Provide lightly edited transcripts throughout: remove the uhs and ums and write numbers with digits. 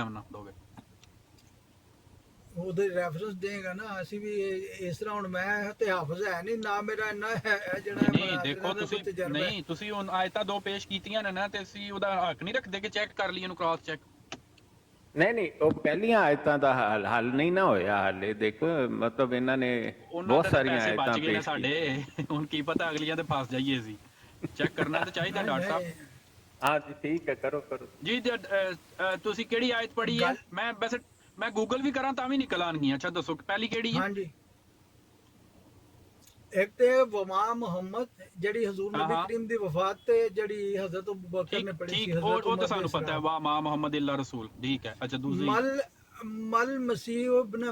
ਨਾ ਦੋਗੇ ਉਹਦੇ ਰੈਫਰੈਂਸ ਦੇਗਾ ਨਾ, ਅਸੀਂ ਵੀ ਇਸ ਤਰ੍ਹਾਂ, ਹੁਣ ਮੈਂ ਤੇ ਹਾਫਜ਼ ਹੈ ਨਹੀਂ ਨਾ, ਮੇਰਾ ਇੰਨਾ ਹੈ ਜਿਹੜਾ ਨਹੀਂ ਦੇਖੋ ਤੁਸੀਂ ਨਹੀਂ, ਤੁਸੀਂ ਹੁਣ ਆਇਤਾਂ ਦੋ ਪੇਸ਼ ਕੀਤੀਆਂ ਨੇ ਨਾ, ਤੇ ਅਸੀਂ ਉਹਦਾ ਹੱਕ ਨਹੀਂ ਰੱਖਦੇ ਕਿ ਚੈੱਕ ਕਰ ਲਈਏ ਇਹਨੂੰ, ਕ੍ਰਾਸ ਚੈੱਕ। ਨਹੀਂ ਉਹ ਪਹਿਲੀਆਂ ਆਇਤਾਂ ਦਾ ਹੱਲ ਨਹੀਂ ਨਾ ਹੋਇਆ ਹਾਲੇ। ਦੇਖੋ ਮਤਲਬ ਇਹਨਾਂ ਨੇ ਬਹੁਤ ਸਾਰੀਆਂ ਆਇਤਾਂ ਬਚ ਗਏ ਨੇ ਸਾਡੇ, ਹੁਣ ਕੀ ਪਤਾ ਅਗਲੀਆਂ ਤੇ ਫਸ ਜਾਈਏ ਅਸੀਂ। ਚੈੱਕ ਕਰਨਾ ਤਾਂ ਚਾਹੀਦਾ ਡਾਕਟਰ ਸਾਹਿਬ। ਹਾਂ ਜੀ ਠੀਕ ਹੈ, ਕਰੋ ਜੀ। ਤੁਸੀਂ ਕਿਹੜੀ ਆਇਤ ਪੜ੍ਹੀ ਹੈ? ਮੈਂ ਵੈਸੇ ਮੈਂ ਗੂਗਲ ਵੀ ਕਰਾਂ ਤਾਂ ਵੀ ਨਿਕਲ ਆਣਗੀਆਂ। ਅੱਛਾ ਦੱਸੋ ਪਹਿਲੀ ਕਿਹੜੀ ਹੈ? ਹਾਂਜੀ, ਇੱਕ ਤੇ ਵਮਾ ਮੁਹੰਮਦ, ਜਿਹੜੀ ਹਜ਼ੂਰ ਨਬੀ ਕਰੀਮ ਦੀ ਵਫਾਤ ਤੇ ਜਿਹੜੀ ਹਜ਼ਰਤ ਅਬੂ ਬਕਰ ਨੇ ਪੜ੍ਹੀ ਸੀ। ਉਹ ਤਾਂ ਸਾਨੂੰ ਪਤਾ ਹੈ, ਵਾ ਮਾ ਮੁਹੰਮਦ ਇਲਾ ਰਸੂਲ, ਠੀਕ ਹੈ। ਅੱਛਾ ਦੂਸਰੀ, ਮਲ ਮਸੀਹ ਇਬਨ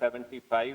75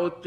ਉੱਚ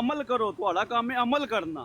ਅਮਲ ਕਰੋ, ਤੁਹਾਡਾ ਕੰਮ ਹੈ ਅਮਲ ਕਰਨਾ।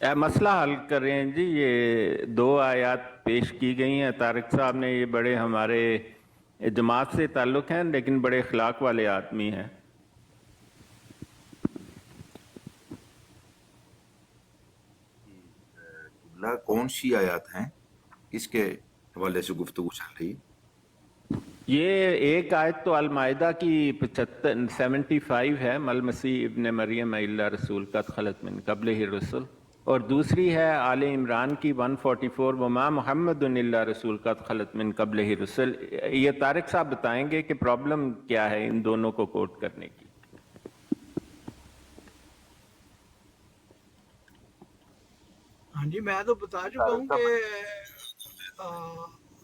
مسئلہ حل کر رہے ہیں جی. یہ 2 آیات پیش کی گئی ہیں طارق صاحب نے. یہ بڑے ہمارے جماعت سے تعلق ہیں لیکن بڑے اخلاق والے آدمی ہیں. کون سی آیات ہیں, کس کے حوالے سے گفتگو چل رہی؟ یہ ایک آیت تو المائدہ کی 75 ہے, مل مسیح ابن مریم الا رسول قد خلت من قبلہ الرسل, اور دوسری ہے آل عمران کی 144 وما محمد الا رسول قد خلت من قبلہ الرسل. یہ طارق صاحب بتائیں گے کہ پرابلم کیا ہے ان دونوں کو کوٹ کرنے کی. ہاں جی, میں تو بتا چکا ہوں کہ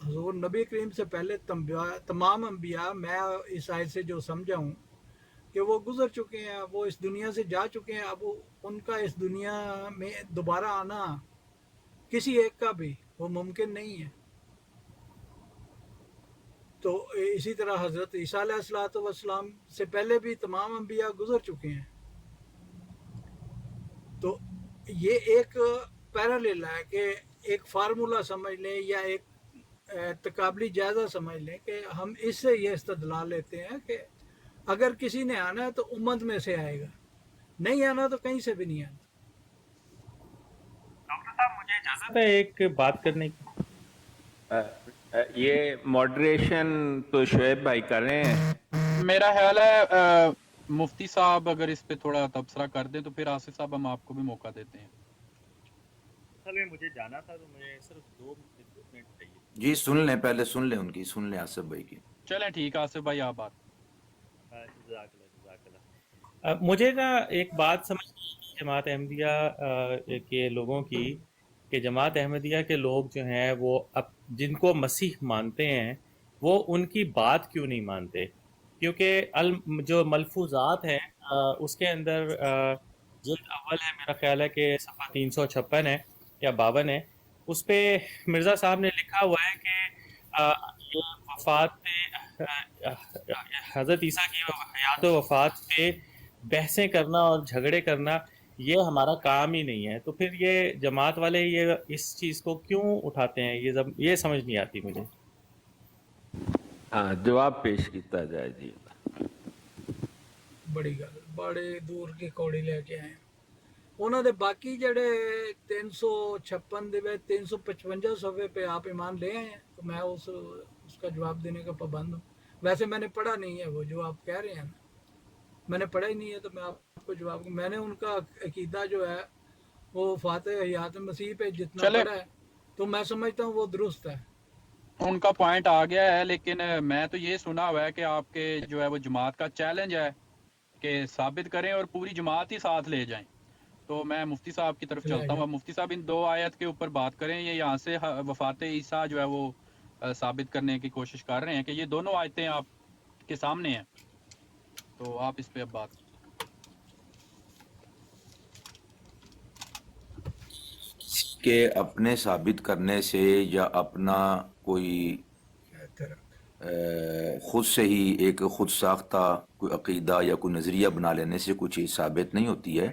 حضور نبی کریم سے پہلے تمام انبیاء, میں اس آیت سے جو سمجھا ہوں کہ وہ گزر چکے ہیں, وہ اس دنیا سے جا چکے ہیں. اب ان کا اس دنیا میں دوبارہ آنا کسی ایک کا بھی وہ ممکن نہیں ہے. تو اسی طرح حضرت عیسیٰ علیہ السلام سے پہلے بھی تمام انبیاء گزر چکے ہیں. تو یہ ایک پیرالیل ہے کہ ایک فارمولہ سمجھ لیں یا ایک تقابلی جائزہ سمجھ لیں کہ ہم اس سے یہ استدلال لیتے ہیں کہ اگر کسی نے آنا ہے تو امت میں سے آئے گا, نہیں آنا تو کہیں سے بھی نہیں آنا. ڈاکٹر صاحب مجھے اجازت ہے ایک بات کرنے کی؟ یہ ماڈریشن تو شعیب بھائی کر رہے ہیں. میرا خیال ہے مفتی صاحب اگر اس پہ تھوڑا تبصرہ کر دیں تو پھر آصف صاحب ہم آپ کو بھی موقع دیتے ہیں. اصل میں مجھے جانا تھا تو مجھے صرف 2 منٹ چاہیے. جی سن لیں, پہلے سن لیں ان کی, سن لیں آصف بھائی کی. چلیں ٹھیک ہے آصف بھائی آپ بات. جزاک اللہ. مجھے نا ایک بات سمجھ نہیں جماعت احمدیہ کے لوگوں کی, کہ جماعت احمدیہ کے لوگ جو ہیں وہ اب جن کو مسیح مانتے ہیں وہ ان کی بات کیوں نہیں مانتے؟ کیونکہ جو ملفوظات ہیں اس کے اندر جلد اول ہے, میرا خیال ہے کہ صفحہ 356 ہے یا 52 ہے, اس پہ مرزا صاحب نے لکھا ہوا ہے کہ یہ وفات پہ حضرت عیسیٰ کی حیات و وفات پہ بحثیں کرنا اور جھگڑے کرنا یہ ہمارا کام ہی نہیں ہے. تو پھر یہ جماعت والے یہ اس چیز کو کیوں اٹھاتے ہیں, یہ سمجھ نہیں آتی مجھے. ہاں جواب پیش کیتا جائے جی. بڑی گل, بڑے دور کی کوڑی لے کے آئے. انہوں نے باقی جڑے 356 دے 355 صفحے پہ آپ ایمان لے آئے ہیں تو میں اس کا جواب دینے کا پابند ہوں. ویسے میں نے پڑھا نہیں ہے وہ جو آپ کہہ رہے ہیں نا, میں نے پڑھا ہی نہیں ہے تو میں آپ کو جواب, میں نے ان کا عقیدہ جو ہے وہ فاتح حیات مسیح پہ جتنا پڑھا ہے تو میں سمجھتا ہوں وہ درست ہے. ان کا پوائنٹ آ گیا ہے, لیکن میں تو یہ سنا ہوا ہے کہ آپ کے جو ہے وہ جماعت کا چیلنج ہے کہ ثابت کریں اور پوری جماعت ہی ساتھ لے جائیں. تو میں مفتی صاحب کی طرف چلتا ہوں. اب مفتی صاحب ان 2 آیت کے اوپر بات کریں. یہ یہاں سے وفات عیسیٰ جو ہے وہ ثابت کرنے کی کوشش کر رہے ہیں کہ یہ دونوں آیتیں آپ کے سامنے ہیں, تو آپ اس پہ اب بات. کہ اپنے ثابت کرنے سے یا اپنا کوئی خود سے ہی ایک خود ساختہ کوئی عقیدہ یا کوئی نظریہ بنا لینے سے کوئی چیز ثابت نہیں ہوتی ہے.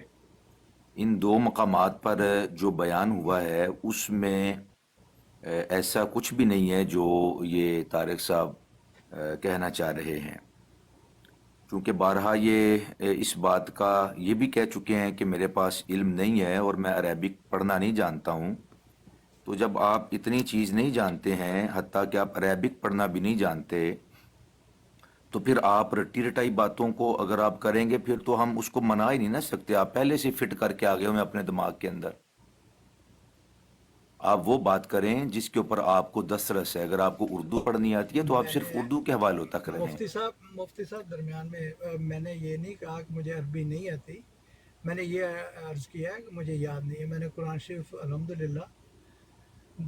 ان 2 مقامات پر جو بیان ہوا ہے اس میں ایسا کچھ بھی نہیں ہے جو یہ طارق صاحب کہنا چاہ رہے ہیں. چونکہ بارہا یہ اس بات کا یہ بھی کہہ چکے ہیں کہ میرے پاس علم نہیں ہے اور میں عربک پڑھنا نہیں جانتا ہوں. تو جب آپ اتنی چیز نہیں جانتے ہیں, حتیٰ کہ آپ عربک پڑھنا بھی نہیں جانتے, تو پھر آپ رٹی رٹائی باتوں کو اگر آپ کریں گے پھر تو ہم اس کو منا ہی نہیں نہ سکتے. آپ پہلے سے فٹ کر کے آگے ہوئے اپنے دماغ کے اندر. آپ وہ بات کریں جس کے اوپر آپ کو دسترس ہے. اگر آپ کو اردو پڑھنی آتی ہے تو آپ صرف اردو کے حوالوں تک رہیں. مفتی صاحب درمیان میں نے یہ نہیں کہا کہ مجھے عربی نہیں آتی, میں نے یہ عرض کیا ہے کہ مجھے یاد نہیں ہے. میں نے قرآن شریف الحمدللہ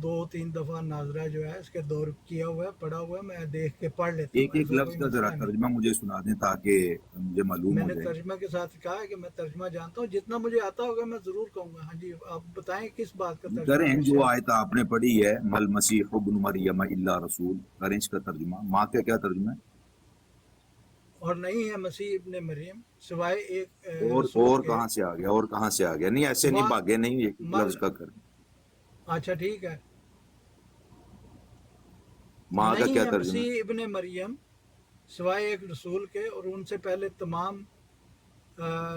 2-3 دفعہ ناظرہ جو ہے اس کے دور کیا ہوا ہے, پڑھا ہوا ہے, میں دیکھ کے پڑھ لیتا ہوں. ایک لفظ کا ذرا ترجمہ مجھے سنا دیں تاکہ مجھے معلوم ہو میں جائے. نے ترجمہ کے ساتھ کہا ہے کہ میں ترجمہ جانتا ہوں, جتنا مجھے آتا ہوگا میں ضرور کہوں گا. ہاں جی آپ بتائیں کس بات کا ترجمہ کریں جو آیت آپ نے پڑھی ہے مل مسیح ابن مریم الا رسول, کریں اس کا ترجمہ. ماں کا کیا ترجمہ ہے؟ اور نہیں ہے مسیح ابن مریم سوائے ایک اور رسول کے۔ کہاں سے آ گیا اور کہاں سے آ گیا؟ نہیں ایسے نہیں ماں- بھاگے نہیں ایک ماں- لفظ کا کر اچھا ٹھیک ہے، ماں کا نہیں کیا ہے ترجمہ؟ مسیح ابن مریم سوائے ایک رسول کے، اور ان سے پہلے تمام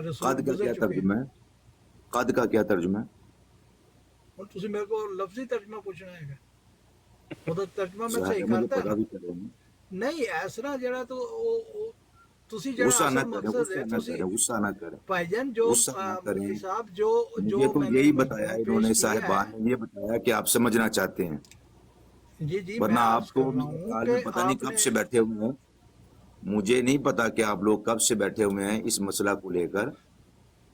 رسول قد کا گزر کیا چکے ترجمہ ہے؟ قد کا کیا ترجمہ ہے؟ اور تسی میرے کو لفظی ترجمہ پوچھنا ہے وہ تو ترجمہ میں ظاہر صحیح ہے مجھے کرتا پتا ہے بھی کرے نہیں ایسا جڑا تو تسی جڑا غصہ نہ اصل کرے مقصد غصہ ہے نہ تسی کرے غصہ نہ کرے بھائی جان جو غصہ نہ کریں۔ مفتی صاحب جو مجھے تو میں نے یہی بتایا انہوں نے پیش کیا صاحبان ہے، نے یہ بتایا کہ آپ سمجھنا چاہتے ہیں، جی جی میں ورنہ عرض آپ تو کر رہا ہوں آج کہ میں پتہ نہیں آپ کب نے سے بیٹھے ہوئے ہیں، مجھے نہیں پتا کہ آپ لوگ کب سے بیٹھے ہوئے ہیں اس مسئلہ کو لے کر۔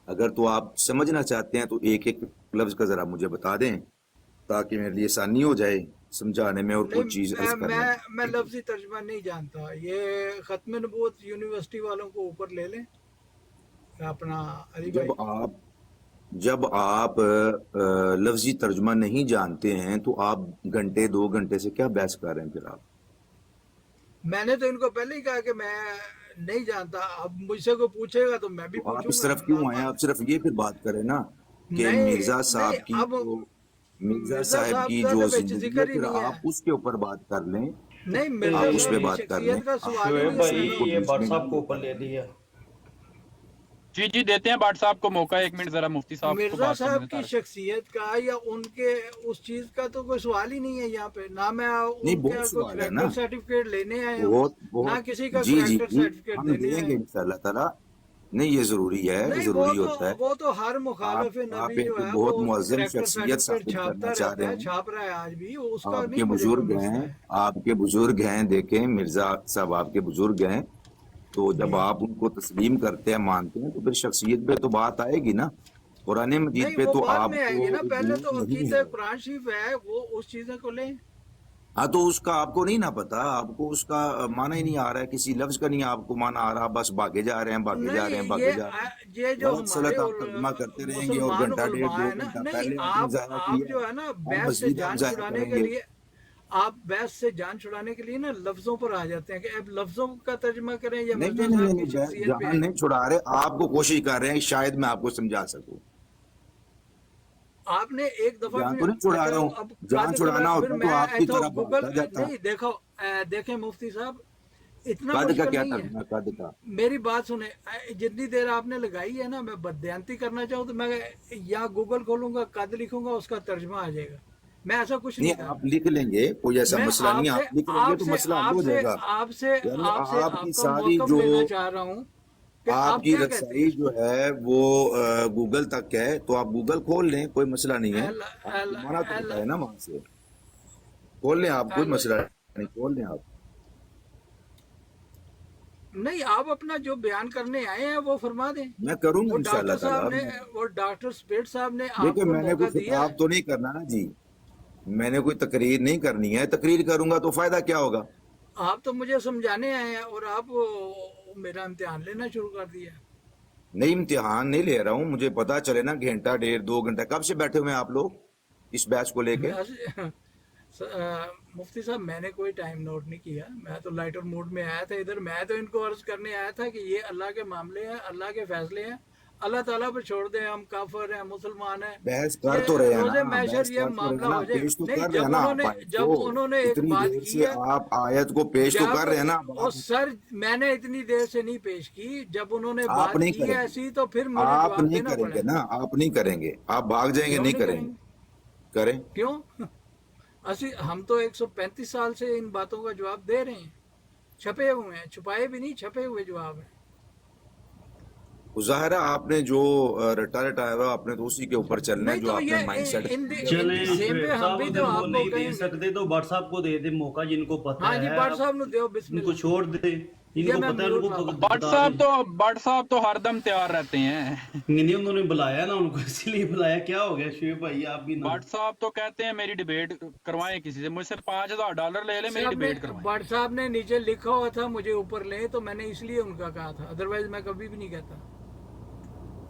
اگر تو آپ سمجھنا چاہتے ہیں تو ایک ایک لفظ کا ذرا مجھے بتا دیں تاکہ میرے لیے آسانی ہو جائے سمجھانے میں اور کوئی نہیں چیز عرض کرنے میں۔ میں لفظی ترجمہ نہیں جانتا، یہ ختم نبوت یونیورسٹی والوں کو اوپر لے لیں اپنا علی بھائی۔ جب آپ لفظی ترجمہ نہیں جانتے ہیں تو آپ گھنٹے 2 گھنٹے سے کیا بحث کر رہے ہیں پھر آپ؟ میں نے تو ان کو پہلے ہی کہا کہ میں نہیں جانتا، اب مجھ سے کوئی پوچھے گا تو میں بھی تو آپ پوچھوں اس گا۔ طرف کیوں آئے ہیں؟ آپ صرف یہ پھر بات کریں نا کہ نہیں مرزا نہیں صاحب کی اب جو مرزا مرزا صاحب صاحب کی کا جو تو زندگی ہے ذکر ہی پھر نہیں آپ ہے، اس کے اوپر بات کر لیں، نہیں مرزا آپ اس پہ صاحب کی بات کر لیں۔ شخصیت کا سوال ہی شعیب نہیں بھائی ہے نا۔ یہ بٹ صاحب کو اوپر لے دیا۔ جی جی دیتے ہیں بٹ صاحب کو موقع، ایک منٹ ذرا مفتی صاحب کو مرزا بات کرنے صاحب دیں کی طارق۔ شخصیت کا یا ان کے اس چیز کا تو کوئی سوال ہی نہیں ہے یہاں پہ، نہ میں نہیں ان بہت کا کوئی سوال ہے نا، کریکٹر سرٹیفکیٹ لینے آیا ہوں، بہت نہ بہت کسی کا جی جی کریکٹر جی سرٹیفکیٹ ہم دینے دیں آئے گے ہیں۔ انشاءاللہ تعالی۔ نہیں یہ ضروری ہے، نہیں ضروری ہوتا ہے۔ وہ تو ہر آپ مخالف آپ نبی ایک جو ہے بہت وہ معظم کریکٹر شخصیت سرٹیفکیٹ ثابت کرنا چھاپتا چاہ رہتا رہے ہے، ہیں۔ چھاپ رہا ہے آج بھی، اس کا آپ نہیں کے مجھے کوئی بزرگ مسئلہ ہیں، ہے۔ آپ کے بزرگ ہیں، دیکھیں مرزا صاحب آپ کے بزرگ ہیں، تو جب جی آپ ان کو تسلیم کرتے ہیں مانتے ہیں تو پھر شخصیت پہ تو بات آئے گی نا۔ قرآن مجید نہیں پہ وہ تو بعد آپ میں آئے کو گی نا، پہلے دور تو نہیں عقیدہ ہے۔ قرآن شریف ہے، وہ اس چیزیں کو لیں۔ ہاں تو اس کا آپ کو نہیں نا پتا، آپ کو اس کا معنی ہی نہیں آ رہا ہے، کسی لفظ کا نہیں آپ کو معنی آ رہا، بس بھاگے جا رہے ہیں بھاگے جا رہے ہیں نہیں بھاگے جا رہے ہیں۔ یہ جو غلط ہمارے سلط آپ ترجمہ کرتے رہیں گے اور مسلمان گھنٹہ ڈیڑھ علماء 2 ہیں نا، گھنٹہ نہیں پہلے آپ نے ضائع آپ کیا جو ہے نا اور بحث سے مزید آپ جان ضائع چھڑانے کریں کے گے۔ لیے، آپ بحث سے جان چھڑانے کے لیے نا لفظوں پر آ جاتے ہیں کہ اب لفظوں کا ترجمہ کریں یا نہیں مرزا نہیں نہیں صاحب کی نہیں شخصیت پہ جہاں آئیں۔ نہیں چھڑا رہے، آپ کو کوشش کر رہے ہیں کہ شاید میں آپ کو سمجھا سکوں۔ آپ نے ایک دفعہ جہاں بھی تو نہیں چھڑا اچھا رہا ہوں، اب جہاں قد چھڑانا پھر ہوتا تو میں آپ کی تو طرح گوگل بھاگتا جاتا۔ نہیں دیکھیں مفتی صاحب اتنا قد کا مشکل کیا نہیں ہے، ترجمہ ہے؟ قد کا میری بات سنیں، جتنی دیر آپ نے لگائی ہے نا، میں بددیانتی کرنا چاہوں تو میں یا گوگل کھولوں گا، قد لکھوں گا، اس کا ترجمہ آ جائے گا۔ میں ایسا کچھ نہیں نہیں کر آپ رہا، لکھ لیں گے، کوئی ایسا میں مسئلہ نہیں، آپ لکھ لیں گے تو مسئلہ حل ہو جائے گا۔ یعنی آپ کی آپ کا ساری موقف جو لینا چاہ رہا ہوں کہ آپ کی کیا کہتے رسائی ہیں؟ جو ہے وہ گوگل تک ہے، تو آپ گوگل کھول لیں، کوئی مسئلہ نہیں ہے۔ آپ کو مانا تو ہوتا ہے نا وہاں سے، کھول لیں آپ، کوئی مسئلہ نہیں، کھول لیں آپ۔ نہیں آپ اپنا جو بیان کرنے آئے ہیں وہ فرما دیں۔ میں کروں گا وہ انشاءاللہ ڈاکٹر صاحب نے، تعالی۔ وہ ڈاکٹر سپیٹ صاحب نے آپ دیکھیں کو میں نے موقع کوئی دیا ہے۔ خطاب تو نہیں کرنا نا جی، میں نے کوئی تقریر نہیں کرنی ہے، تقریر کروں گا تو فائدہ کیا ہوگا؟ آپ تو مجھے سمجھانے آئے ہیں اور آپ میرا امتحان لینا شروع کر دیا۔ نہیں امتحان نہیں لے رہا ہوں، مجھے پتا چلے نا گھنٹہ 1.5 2 گھنٹہ کب سے بیٹھے ہوئے ہیں آپ لوگ اس بحث کو لے کے؟ مفتی صاحب میں نے کوئی ٹائم نوٹ نہیں کیا، میں تو لائٹر موڈ میں آیا تھا ادھر، میں تو ان کو عرض کرنے آیا تھا کہ یہ اللہ کے معاملے ہیں، اللہ کے فیصلے ہیں، اللہ تعالیٰ پر چھوڑ دیں، ہم کافر ہیں، مسلمان ہیں، بحث کر یہ تو رہے ہیں روز نا، محشر بحث یہ کر تو رہے معاملہ ہیں نا، ہو جائے۔ پیش تو نہیں کر رہے ہیں نا آپ آیت جب کو، انہوں نے ایک اتنی بات دیر کی سے ہے، آپ آیت کو پیش تو کر رہے ہیں نا۔ سر میں نے اتنی دیر سے نہیں پیش کی، جب انہوں نے آپ بات نہیں کی کریں گے، ایسی تو پھر مجھے آپ جواب نہیں دینا کریں پڑے گے گا۔ نا، آپ نہیں کریں گے، آپ بھاگ جائیں گے، کیوں نہیں کریں کریں گے، کریں۔ کیوں؟ ہم تو 135 سال سے ان باتوں کا جواب دے رہے ہیں، چھپے ہوئے ہیں، چھپائے بھی نہیں، چھپے ہوئے جواب ہیں۔ ظاہر ہے آپ نے جو رٹا رٹایا ہوا آپ نے تو اسی کے اوپر چلنا ہے، نہیں جو تو آپ نے مائنڈ سیٹ چلیں سیم پہ شعیب ہم صاحب بھی تو اگر آپ وہ کو نہیں کہیں دے گے۔ سکتے تو بٹ صاحب کو دے دیں موقع، جن کو پتہ ہاں جی ہے بٹ صاحب نو دیو بسم ان کو اللہ۔ چھوڑ دیں، ان یہ کو میں پتہ ہے، ان میوٹ کو لاتا بٹ بتا دیں۔ بٹ صاحب تو ہر دم تیار رہتے ہیں۔ نہیں انہوں نے بلایا نا ان کو، اسی لیے بلایا۔ کیا ہو گیا شعیب بھائی آپ بھی نا؟ بٹ صاحب تو کہتے ہیں میری ڈیبیٹ کروائیں کسی سے، مجھ سے $5000 لے لیں، میری صاحب نے ڈیبیٹ کروائیں۔ بٹ صاحب نے نیچے لکھا ہوا تھا مجھے اوپر لیں، تو میں نے اس لیے ان کا کہا تھا، ادروائز میں کبھی بھی نہیں کہتا۔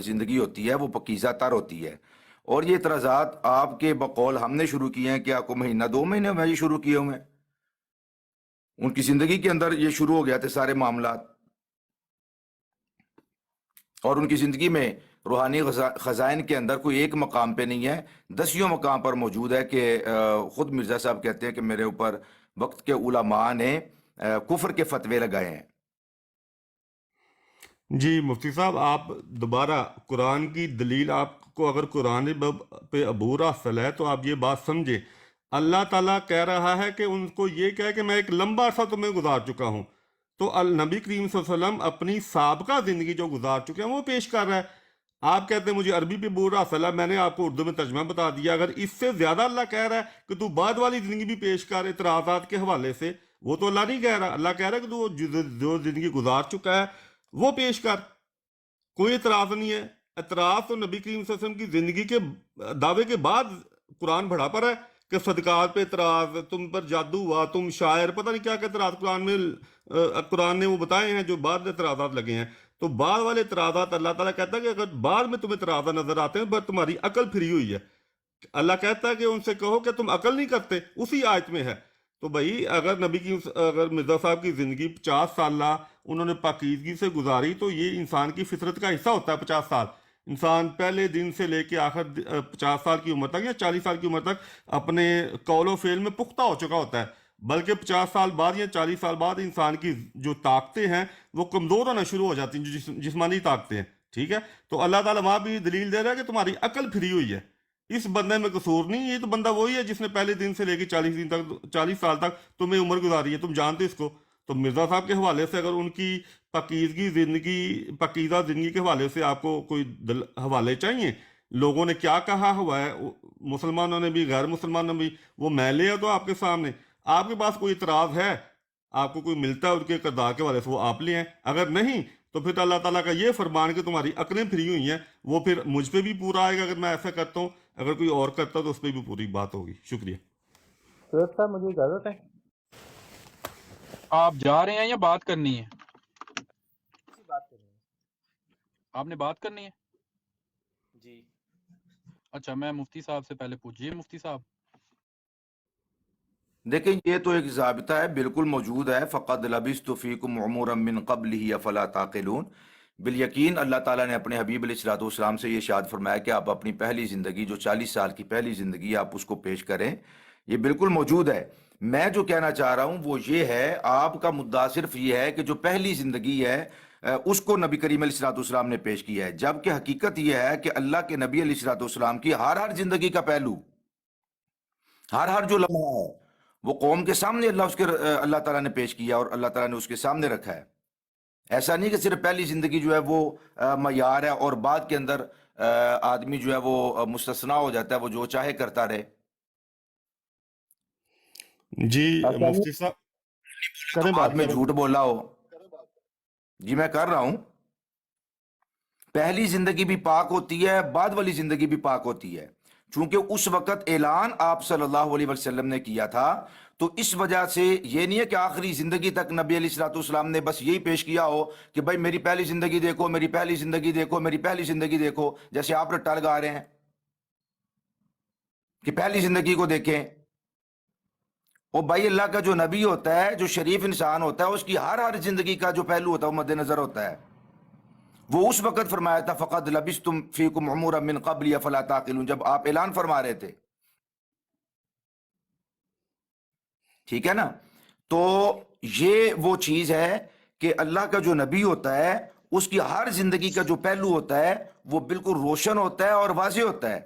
زندگی ہوتی ہے وہ پکیزہ تر ہوتی ہے. اور یہ اعتراضات آپ کے بقول ہم نے شروع کیے ہیں کہ آپ کو مہینہ 2 مہینے میں یہ شروع کیے ہوئے ہیں. ان کی زندگی کے اندر یہ شروع ہو گیا تھے سارے معاملات, اور ان کی زندگی میں روحانی خزائن کے اندر کوئی ایک مقام پہ نہیں ہے, 10 مقام پر موجود ہے. کہ خود مرزا صاحب کہتے ہیں کہ میرے اوپر وقت کے علماء نے کفر کے فتوے لگائے ہیں. جی مفتی صاحب, آپ دوبارہ قرآن کی دلیل, آپ کو اگر قرآن پہ عبور حاصل ہے تو آپ یہ بات سمجھیں, اللہ تعالیٰ کہہ رہا ہے کہ ان کو یہ کہے کہ میں ایک لمبا عرصہ تمہیں گزار چکا ہوں, تو نبی کریم صلی اللہ علیہ وسلم اپنی سابقہ زندگی جو گزار چکے ہیں وہ پیش کر رہا ہے. آپ کہتے ہیں مجھے عربی پہ عبور حاصل ہے, میں نے آپ کو اردو میں ترجمہ بتا دیا. اگر اس سے زیادہ اللہ کہہ رہا ہے کہ تو بعد والی زندگی بھی پیش کر اعتراضات کے حوالے سے, وہ تو اللہ نہیں کہہ رہا. اللہ کہہ رہا ہے کہ تو جو زندگی گزار چکا ہے وہ پیش کر, کوئی اعتراض نہیں ہے. اعتراض تو نبی کریم صلی اللہ علیہ وسلم کی زندگی کے دعوے کے بعد قرآن بڑھا پر ہے کہ صدقات پہ اعتراض, تم پر جادو ہوا, تم شاعر, پتہ نہیں کیا کہ اعتراض قرآن نے وہ بتائے ہیں جو بعد اعتراضات لگے ہیں. تو بعد والے اعتراضات اللہ تعالیٰ کہتا ہے کہ اگر بعد میں تمہیں اعتراضات نظر آتے ہیں پر تمہاری عقل پھری ہوئی ہے, اللہ کہتا ہے کہ ان سے کہو کہ تم عقل نہیں کرتے, اسی آیت میں ہے. تو بھائی اگر اگر مرزا صاحب کی زندگی 50 سالہ انہوں نے پاکیزگی سے گزاری, تو یہ انسان کی فطرت کا حصہ ہوتا ہے. 50 سال انسان پہلے دن سے لے کے آخر 50 سال کی عمر تک یا 40 سال کی عمر تک اپنے قول و فعل میں پختہ ہو چکا ہوتا ہے. بلکہ 50 سال بعد یا 40 سال بعد انسان کی جو طاقتیں ہیں وہ کمزور ہونا شروع ہو جاتی ہیں, جو جسمانی طاقتیں ہیں. ٹھیک ہے, تو اللہ تعالیٰ وہاں بھی دلیل دے رہا ہے کہ تمہاری عقل پھری ہوئی ہے, اس بندے میں قصور نہیں. یہ تو بندہ وہی ہے جس نے پہلے دن سے لے کے 40 سال تک تمہیں عمر گزاری ہے, تم جانتے اس کو. تو مرزا صاحب کے حوالے سے اگر ان کی پاکیزہ زندگی کے حوالے سے آپ کو کوئی حوالے چاہیے, لوگوں نے کیا کہا ہوا ہے, مسلمانوں نے بھی غیر مسلمانوں نے بھی, وہ میں لے تو آپ کے سامنے. آپ کے پاس کوئی اعتراض ہے, آپ کو کوئی ملتا ہے ان کے کردار کے حوالے سے, وہ آپ لے ہیں. اگر نہیں تو پھر اللہ تعالیٰ کا یہ فرمان کہ تمہاری عقلیں پھری ہوئی ہیں وہ پھر مجھ پہ بھی پورا آئے گا اگر میں ایسا کرتا ہوں, اگر کوئی اور کرتا تو اس پہ بھی پوری بات ہوگی. شکریہ. سید صاحب مجھے اجازت ہے, آپ جا رہے ہیں یا بات کرنی ہے؟ بات کریں. آپ نے بات کرنی ہے؟ جی اچھا, میں مفتی صاحب سے پہلے پوچھیے. مفتی صاحب دیکھیں یہ تو ایک ضابطہ ہے, بالکل موجود ہے. فقد لبثت فیکم عمرا من قبلہ افلا تعقلون. بالیقین اللہ تعالیٰ نے اپنے حبیب علیہ السلام سے یہ ارشاد فرمایا کہ آپ اپنی پہلی زندگی جو 40 سال کی پہلی زندگی آپ اس کو پیش کریں. یہ بالکل موجود ہے. میں جو کہنا چاہ رہا ہوں وہ یہ ہے, آپ کا مدعا صرف یہ ہے کہ جو پہلی زندگی ہے اس کو نبی کریم علیہ السلام نے پیش کیا ہے, جبکہ حقیقت یہ ہے کہ اللہ کے نبی علیہ السلام کی ہر زندگی کا پہلو, ہر جو لمحہ ہے وہ قوم کے سامنے اللہ تعالیٰ نے پیش کیا اور اللہ تعالیٰ نے اس کے سامنے رکھا ہے. ایسا نہیں کہ صرف پہلی زندگی جو ہے وہ معیار ہے اور بعد کے اندر آدمی جو ہے وہ مستثنا ہو جاتا ہے, وہ جو چاہے کرتا رہے. جی مفتی صاحب کریں بعد بات میں کریں. جھوٹ بولا ہو. جی میں کر رہا ہوں. پہلی زندگی بھی پاک ہوتی ہے, بعد والی زندگی بھی پاک ہوتی ہے. چونکہ اس وقت اعلان آپ صلی اللہ علیہ وسلم نے کیا تھا, تو اس وجہ سے یہ نہیں ہے کہ آخری زندگی تک نبی علیہ السلام نے بس یہی پیش کیا ہو کہ بھائی میری پہلی زندگی دیکھو, میری پہلی زندگی دیکھو, میری پہلی زندگی دیکھو, جیسے آپ رٹا لگا رہے ہیں کہ پہلی زندگی کو دیکھیں. اور بھائی اللہ کا جو نبی ہوتا ہے, جو شریف انسان ہوتا ہے, اس کی ہر زندگی کا جو پہلو ہوتا ہے وہ مد نظر ہوتا ہے. وہ اس وقت فرمایا تھا فقد لبثتم فیکم عمرا من قبل افلا تعقلون, جب آپ اعلان فرما رہے تھے. ٹھیک ہے نا. تو یہ وہ چیز ہے کہ اللہ کا جو نبی ہوتا ہے اس کی ہر زندگی کا جو پہلو ہوتا ہے وہ بالکل روشن ہوتا ہے اور واضح ہوتا ہے.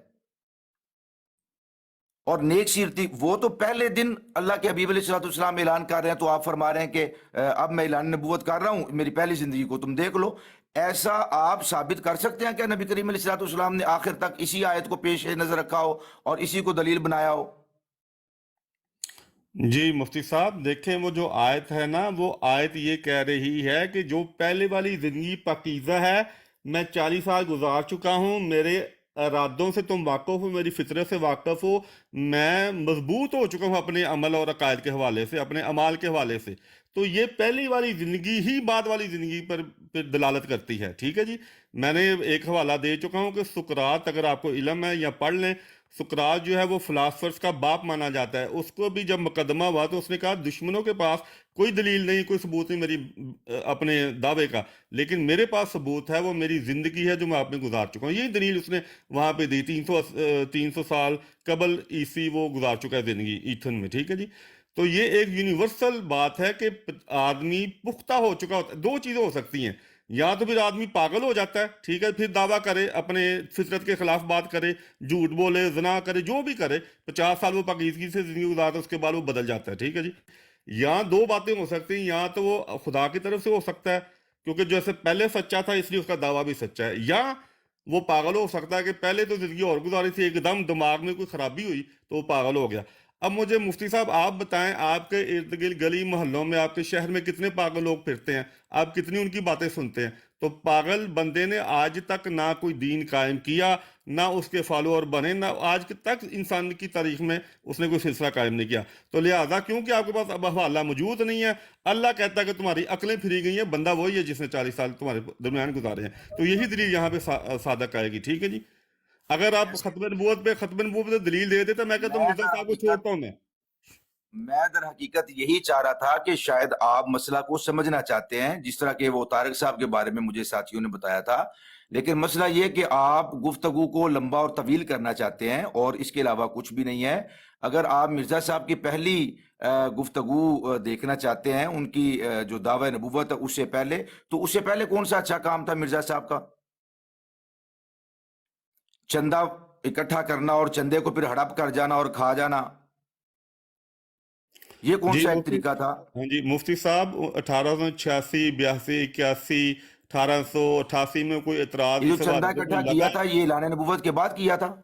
اور نیک سیرتی وہ تو پہلے دن اللہ کے حبیب علیہ السلام اعلان کر رہے ہیں, تو آپ فرما رہے ہیں کہ اب میں اعلان نبوت کر رہا ہوں, میری پہلی زندگی کو تم دیکھ لو. ایسا آپ ثابت کر سکتے ہیں کہ نبی کریم علیہ السلام نے آخر تک اسی آیت کو پیش نظر رکھا ہو اور اسی کو دلیل بنایا ہو؟ جی مفتی صاحب دیکھیں, وہ جو آیت ہے نا, وہ آیت یہ کہہ رہی ہے کہ جو پہلے والی زندگی پاکیزہ ہے, میں 40 سال گزار چکا ہوں, میرے ارادوں سے تم واقف ہو, میری فطرت سے واقف ہو, میں مضبوط ہو چکا ہوں اپنے عمل اور عقائد کے حوالے سے, اپنے اعمال کے حوالے سے. تو یہ پہلی والی زندگی ہی بعد والی زندگی پر دلالت کرتی ہے. ٹھیک ہے جی. میں نے ایک حوالہ دے چکا ہوں کہ سقراط، اگر آپ کو علم ہے یا پڑھ لیں، سقراط جو ہے وہ فلاسفرز کا باپ مانا جاتا ہے. اس کو بھی جب مقدمہ ہوا تو اس نے کہا دشمنوں کے پاس کوئی دلیل نہیں، کوئی ثبوت نہیں میری اپنے دعوے کا، لیکن میرے پاس ثبوت ہے، وہ میری زندگی ہے جو میں آپ میں گزار چکا ہوں. یہی دلیل اس نے وہاں پہ دی. 300 سال قبل عیسی وہ گزار چکا ہے زندگی ایتھن میں. ٹھیک ہے جی. تو یہ ایک یونیورسل بات ہے کہ آدمی پختہ ہو چکا ہوتا ہے. دو چیزیں ہو سکتی ہیں، یا تو پھر آدمی پاگل ہو جاتا ہے، ٹھیک ہے، پھر دعویٰ کرے، اپنے فطرت کے خلاف بات کرے، جھوٹ بولے، زنا کرے، جو بھی کرے، 50 سال وہ پاکیزگی سے زندگی گزارتا ہے، اس کے بعد وہ بدل جاتا ہے. ٹھیک ہے جی. یا دو باتیں ہو سکتی ہیں، یا تو وہ خدا کی طرف سے ہو سکتا ہے کیونکہ جیسے پہلے سچا تھا اس لیے اس کا دعویٰ بھی سچا ہے، یا وہ پاگل ہو سکتا ہے کہ پہلے تو زندگی اور گزاری تھی، ایک دم دماغ میں کوئی خرابی ہوئی تو وہ پاگل ہو گیا. اب مجھے مفتی صاحب آپ بتائیں، آپ کے ارد گرد گلی محلوں میں، آپ کے شہر میں کتنے پاگل لوگ پھرتے ہیں؟ آپ کتنی ان کی باتیں سنتے ہیں؟ تو پاگل بندے نے آج تک نہ کوئی دین قائم کیا، نہ اس کے فالوور بنے، نہ آج تک انسان کی تاریخ میں اس نے کوئی سلسلہ قائم نہیں کیا. تو لہٰذا کیونکہ آپ کے پاس اب حوالہ موجود نہیں ہے، اللہ کہتا ہے کہ تمہاری عقلیں پھری گئی ہیں، بندہ وہی ہے جس نے 40 سال تمہارے درمیان گزارے ہیں. تو یہی دلیل یہاں پہ صادق آئے گی. ٹھیک ہے جی. اگر آپ ختم نبوت پہ دلیل دے دیتے، میں کہتا ہوں مرزا صاحب کو چھوڑتا ہوں. میں در حقیقت یہی چاہ رہا تھا کہ شاید آپ مسئلہ کو سمجھنا چاہتے ہیں، جس طرح کہ وہ طارق صاحب کے بارے میں مجھے ساتھیوں نے بتایا تھا، لیکن مسئلہ یہ کہ آپ گفتگو کو لمبا اور طویل کرنا چاہتے ہیں اور اس کے علاوہ کچھ بھی نہیں ہے. اگر آپ مرزا صاحب کی پہلی گفتگو دیکھنا چاہتے ہیں، ان کی جو دعوی نبوت ہے اس سے پہلے، تو اس سے پہلے کون سا اچھا کام تھا مرزا صاحب کا؟ چندہ اکٹھا کرنا اور چندے کو پھر ہڑپ کر جانا اور کھا جانا، یہ کون سا ایک طریقہ تھا؟ ہاں جی مفتی صاحب 1886 82 81 1888 میں کوئی اعتراض، یہ جو چندہ اکٹھا کیا تھا یہ اعلان نبوت کے بعد کیا تھا؟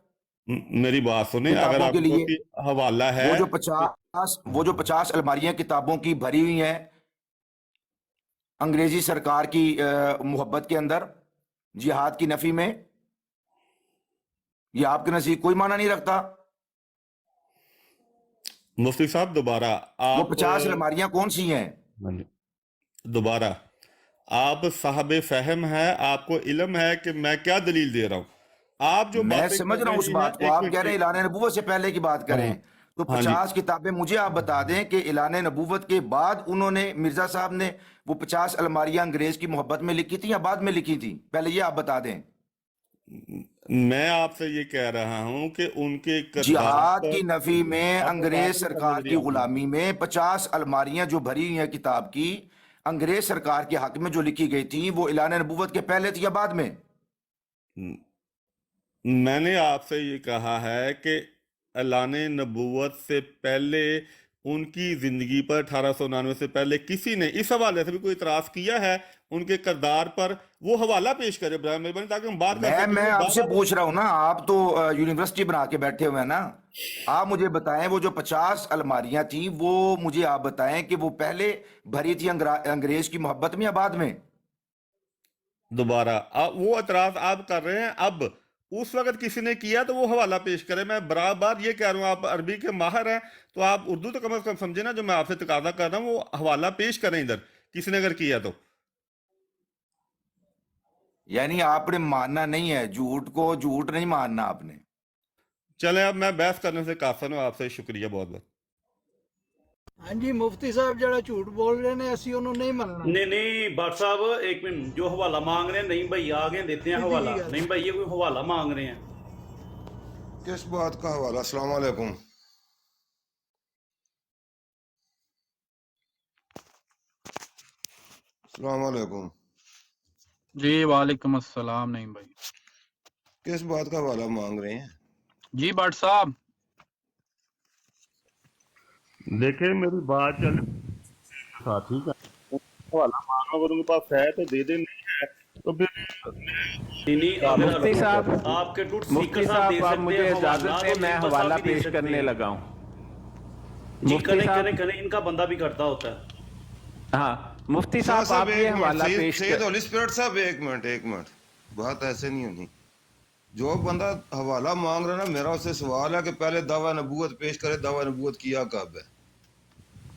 میری بات سنیں، اگر آپ کو حوالہ ہے، وہ جو 50 الماریاں کتابوں کی بھری ہوئی ہیں انگریزی سرکار کی محبت کے اندر، جہاد کی نفی میں، یہ آپ کے نزدیک کوئی معنی نہیں رکھتا؟ مفتی صاحب دوبارہ وہ 50 الماریاں کون سی ہیں؟ دوبارہ آپ صاحب فہم ہے، آپ کو علم ہے کہ میں کیا دلیل دے رہا ہوں. آپ جو میں سمجھ رہا ہوں اس بات کو، آپ کہہ رہے ہیں اعلان نبوت سے پہلے کی بات کریں، تو 50 کتابیں مجھے آپ بتا دیں کہ اعلان نبوت کے بعد انہوں نے، مرزا صاحب نے وہ 50 الماریاں انگریز کی محبت میں لکھی تھی یا بعد میں لکھی تھی؟ پہلے یہ آپ بتا دیں. میں آپ سے یہ کہہ رہا ہوں کہ ان کے جہاد کی نفی میں، انگریز سرکار کی غلامی میں 50 الماریاں جو بھری ہوئی ہیں کتاب کی، انگریز سرکار کے حق میں جو لکھی گئی تھی، وہ اعلان نبوت کے پہلے تھی یا بعد میں؟ میں نے آپ سے یہ کہا ہے کہ اعلان نبوت سے پہلے ان کی زندگی پر 1899 سے پہلے کسی نے اس حوالے سے بھی کوئی اعتراض کیا ہے ان کے کردار پر؟ وہ حوالہ پیش کرے برائے مہربانی، تاکہ ہم بات کر سکیں. میں آپ سے پوچھ رہا ہوں نا، آپ تو یونیورسٹی بنا کے بیٹھے ہوئے ہیں نا، آپ مجھے بتائیں وہ جو 50 الماریاں تھیں، وہ مجھے آپ بتائیں کہ وہ پہلے بھری تھی انگریز کی محبت میں یا بعد میں؟ دوبارہ وہ اعتراض آپ کر رہے ہیں، اب اس وقت کسی نے کیا تو وہ حوالہ پیش کرے. میں برابر یہ کہہ رہا ہوں، آپ عربی کے ماہر ہیں تو آپ اردو تو کم از کم سمجھے نا، جو میں آپ سے تقاضا کر رہا ہوں وہ حوالہ پیش کریں ادھر، کسی نے اگر کیا تو. یعنی آپ نے ماننا نہیں ہے، جھوٹ کو جھوٹ نہیں ماننا آپ نے. چلیں اب میں بحث کرنے سے قاصر ہوں، آپ سے شکریہ بہت بہت. ہاں جی مفتی صاحب جڑا جھوٹ بول رہے ہیں اسی انہوں نہیں مننا. نہیں بٹ صاحب ایک منٹ، جو حوالہ مانگ رہے ہیں نہیں بھائی آگے دیتے ہیں حوالہ. نہیں بھائی یہ کوئی حوالہ مانگ رہے ہیں، کس بات کا حوالہ؟ السلام علیکم. السلام علیکم. جی وعلیکم السلام. نہیں بھائی کس بات کا حوالہ مانگ رہے ہیں؟ جی بٹ صاحب دیکھیں میری بات چل ٹھیک ہے، حوالہ مانگنا اگر ان کے پاس ہے تو دے دیں، نہیں ہے تو پھر مفتی صاحب، آپ کے ٹوٹ مفتی صاحب آپ مجھے اجازت دیں، میں حوالہ پیش کرنے لگا ہوں. مفتی صاحب کریں، ان کا بندہ بھی کرتا ہوتا ہے. ہاں مفتی صاحب آپ یہ حوالہ پیش سید ہولی اسپرٹ صاحب ایک منٹ، بات ایسے نہیں ہونی. جو بندہ حوالہ مانگ رہا ہے نا، میرا اس سے سوال ہے کہ پہلے دعویٰ نبوت پیش کرے. دعویٰ نبوت کیا کب ہے؟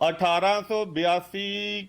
1882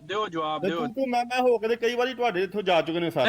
ਦਿਓ ਜਵਾਬ ਦਿਓ। ਤੂੰ ਮੈਂ ਹੋ ਕੇ ਕਈ ਵਾਰੀ ਤੁਹਾਡੇ ਇੱਥੋਂ ਜਾ ਚੁੱਕੇ ਨੇ ਸਾਰੇ।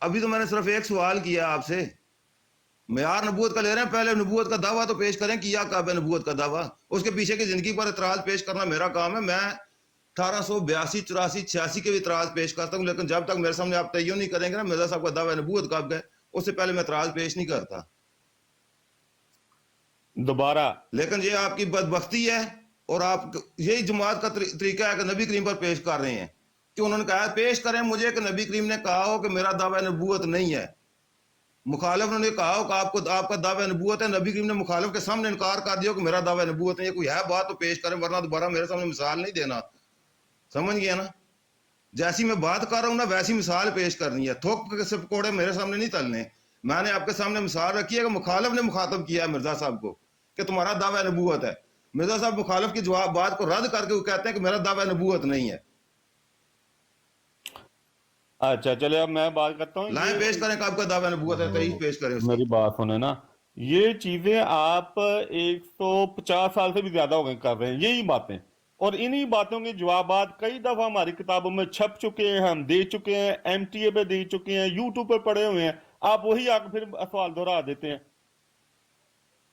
ابھی تو میں نے صرف ایک سوال کیا آپ سے, معیار نبوت کا لے رہے ہیں, پہلے نبوت کا دعویٰ تو پیش کریں, کیا کب ہے نبوت کا دعویٰ, اس کے پیچھے کی زندگی پر اعتراض پیش کرنا میرا کام ہے. میں 1882, 84, 86 کے بھی اعتراض پیش کرتا ہوں, لیکن جب تک میرے سامنے آپ تعین نہیں کریں گے نا مرزا صاحب کا دعویٰ نبوت کب گئے, اس سے پہلے میں اعتراض پیش نہیں کرتا. دوبارہ لیکن یہ آپ کی بدبختی ہے, اور آپ یہی جماعت کا طریقہ ہے کہ نبی کریم پر پیش کر رہے ہیں, کہ انہوں نے کہا پیش کریں مجھے کہ نبی کریم نے کہا ہو کہ میرا دعویٰ نبوت نہیں ہے. مخالف نے کہا ہو کہ آپ کا دعویٰ نبوت ہے, نبی کریم نے مخالف کے سامنے انکار کر دیا کہ میرا دعویٰ نبوت نہیں ہے. کوئی ہے بات تو پیش کریں, ورنہ دوبارہ میرے سامنے مثال نہیں دینا. سمجھ گیا نا, جیسی میں بات کر رہا ہوں نا ویسی مثال پیش کرنی ہے. تھوک کے سے پکوڑے میرے سامنے نہیں تلنے. میں نے آپ کے سامنے مثال رکھی ہے کہ مخالف نے مخاطب کیا ہے مرزا صاحب کو کہ تمہارا دعویٰ نبوت ہے. مرزا صاحب مخالف کی جواب بات کو رد کر کے وہ کہتے ہیں کہ میرا دعویٰ نبوت نہیں ہے. اچھا چلے اب میں بات کرتا ہوں. لائیں پیش کریں کہ آپ کا دعویٰ نبوت ہے, تاریخ پیش کریں اس کی. میری بات سنیں نا, یہ چیزیں آپ 150 سال سے بھی زیادہ ہو گئے کر رہے ہیں یہی باتیں, اور انہی باتوں کے جوابات کئی دفعہ ہماری کتابوں میں چھپ چکے ہیں, ہم دے چکے ہیں, MTA پہ دے چکے ہیں, یوٹیوب پہ پڑے ہوئے ہیں. آپ وہی آ کے پھر سوال دہرا دیتے ہیں.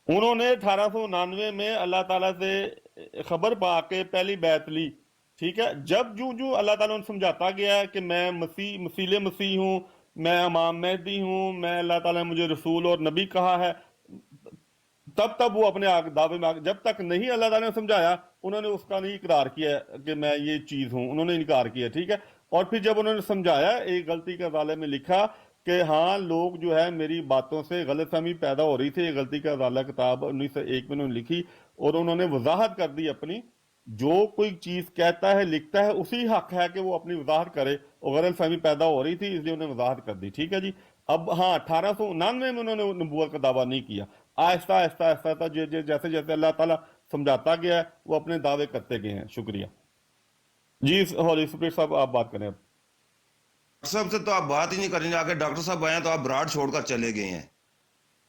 انہوں نے 1899 میں اللہ تعالیٰ سے خبر پا کے پہلی بیعت لی, ٹھیک ہے. جب جو اللہ تعالیٰ نے سمجھاتا گیا ہے کہ میں مسیح مسیح ہوں, میں امام مہدی ہوں, میں اللہ تعالیٰ نے مجھے رسول اور نبی کہا ہے, تب وہ اپنے دعوے میں جب تک نہیں اللہ تعالیٰ نے سمجھایا انہوں نے اس کا نہیں اقرار کیا کہ میں یہ چیز ہوں, انہوں نے انکار کیا, ٹھیک ہے. اور پھر جب انہوں نے سمجھایا, ایک غلطی کے حوالے میں لکھا کہ ہاں لوگ جو ہے میری باتوں سے غلط فہمی پیدا ہو رہی تھی, یہ غلطی کا ازالہ کتاب 1901 میں انہوں نے لکھی, اور انہوں نے وضاحت کر دی اپنی, جو کوئی چیز کہتا ہے لکھتا ہے اسی حق ہے کہ وہ اپنی وضاحت کرے, اور غلط فہمی پیدا ہو رہی تھی اس لیے انہوں نے وضاحت کر دی, ٹھیک ہے جی. اب ہاں 1899 میں انہوں نے نبوت کا دعویٰ نہیں کیا, آہستہ آہستہ جیسے جیسے اللہ تعالیٰ سمجھاتا گیا ہے وہ اپنے دعوے کرتے گئے ہیں. شکریہ جی. ہولی اسپرٹ صاحب آپ بات کریں. اب ڈاکٹر صاحب سے تو آپ بات ہی نہیں کریں, آگے ڈاکٹر صاحب آئے ہیں تو آپ براڈ چھوڑ کر چلے گئے ہیں.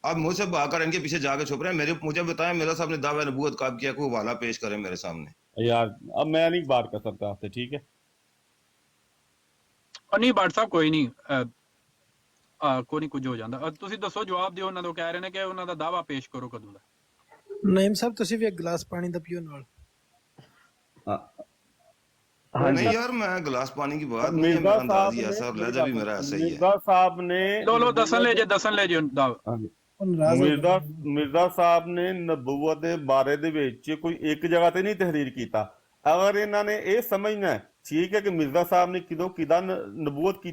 آپ مجھ سے بات کر ان کے پیچھے جا کے چھپ رہے ہیں. مجھے بتائیں مرزا صاحب نے دعویٰ نبوت کب کیا, کوئی حوالہ پیش کریں میرے سامنے. یار اب میں نہیں بات کر سکتا آپ سے, ٹھیک ہے. نہیں بٹ صاحب کوئی نہیں, ਕੋਈ ਨਹੀਂ ਕੁਝ ਹੋ ਜਾਂਦਾ. ਤੁਸੀਂ ਦੱਸੋ ਜਵਾਬ ਦਿਓ ਉਹਨਾਂ ਨੂੰ, ਕਹਿ ਰਹੇ ਨੇ ਕਿ ਉਹਨਾਂ ਦਾ ਦਾਵਾ ਪੇਸ਼ ਕਰੋ ਕਦੋਂ ਦਾ. نعیم صاحب ਤੁਸੀਂ ਵੀ ਇੱਕ ਗਲਾਸ ਪਾਣੀ ਦਾ ਪੀਓ ਨਾਲ. نہیں یار میں گلاس پانی کی بات نہیں ہے, میرا انداز ہی ایسا اور لہجہ بھی میرا ایسا ہی ہے. مرزا صاحب نے لو دسن لے جی مرزا صاحب نے نبوت دے بارے دے وچ کوئی ایک جگہ تے نہیں تحریر کیتا. اگر انہوں نے یہ سمجھنا ہے ٹھیک ہے کہ مرزا صاحب نے کدوں کدا نبوت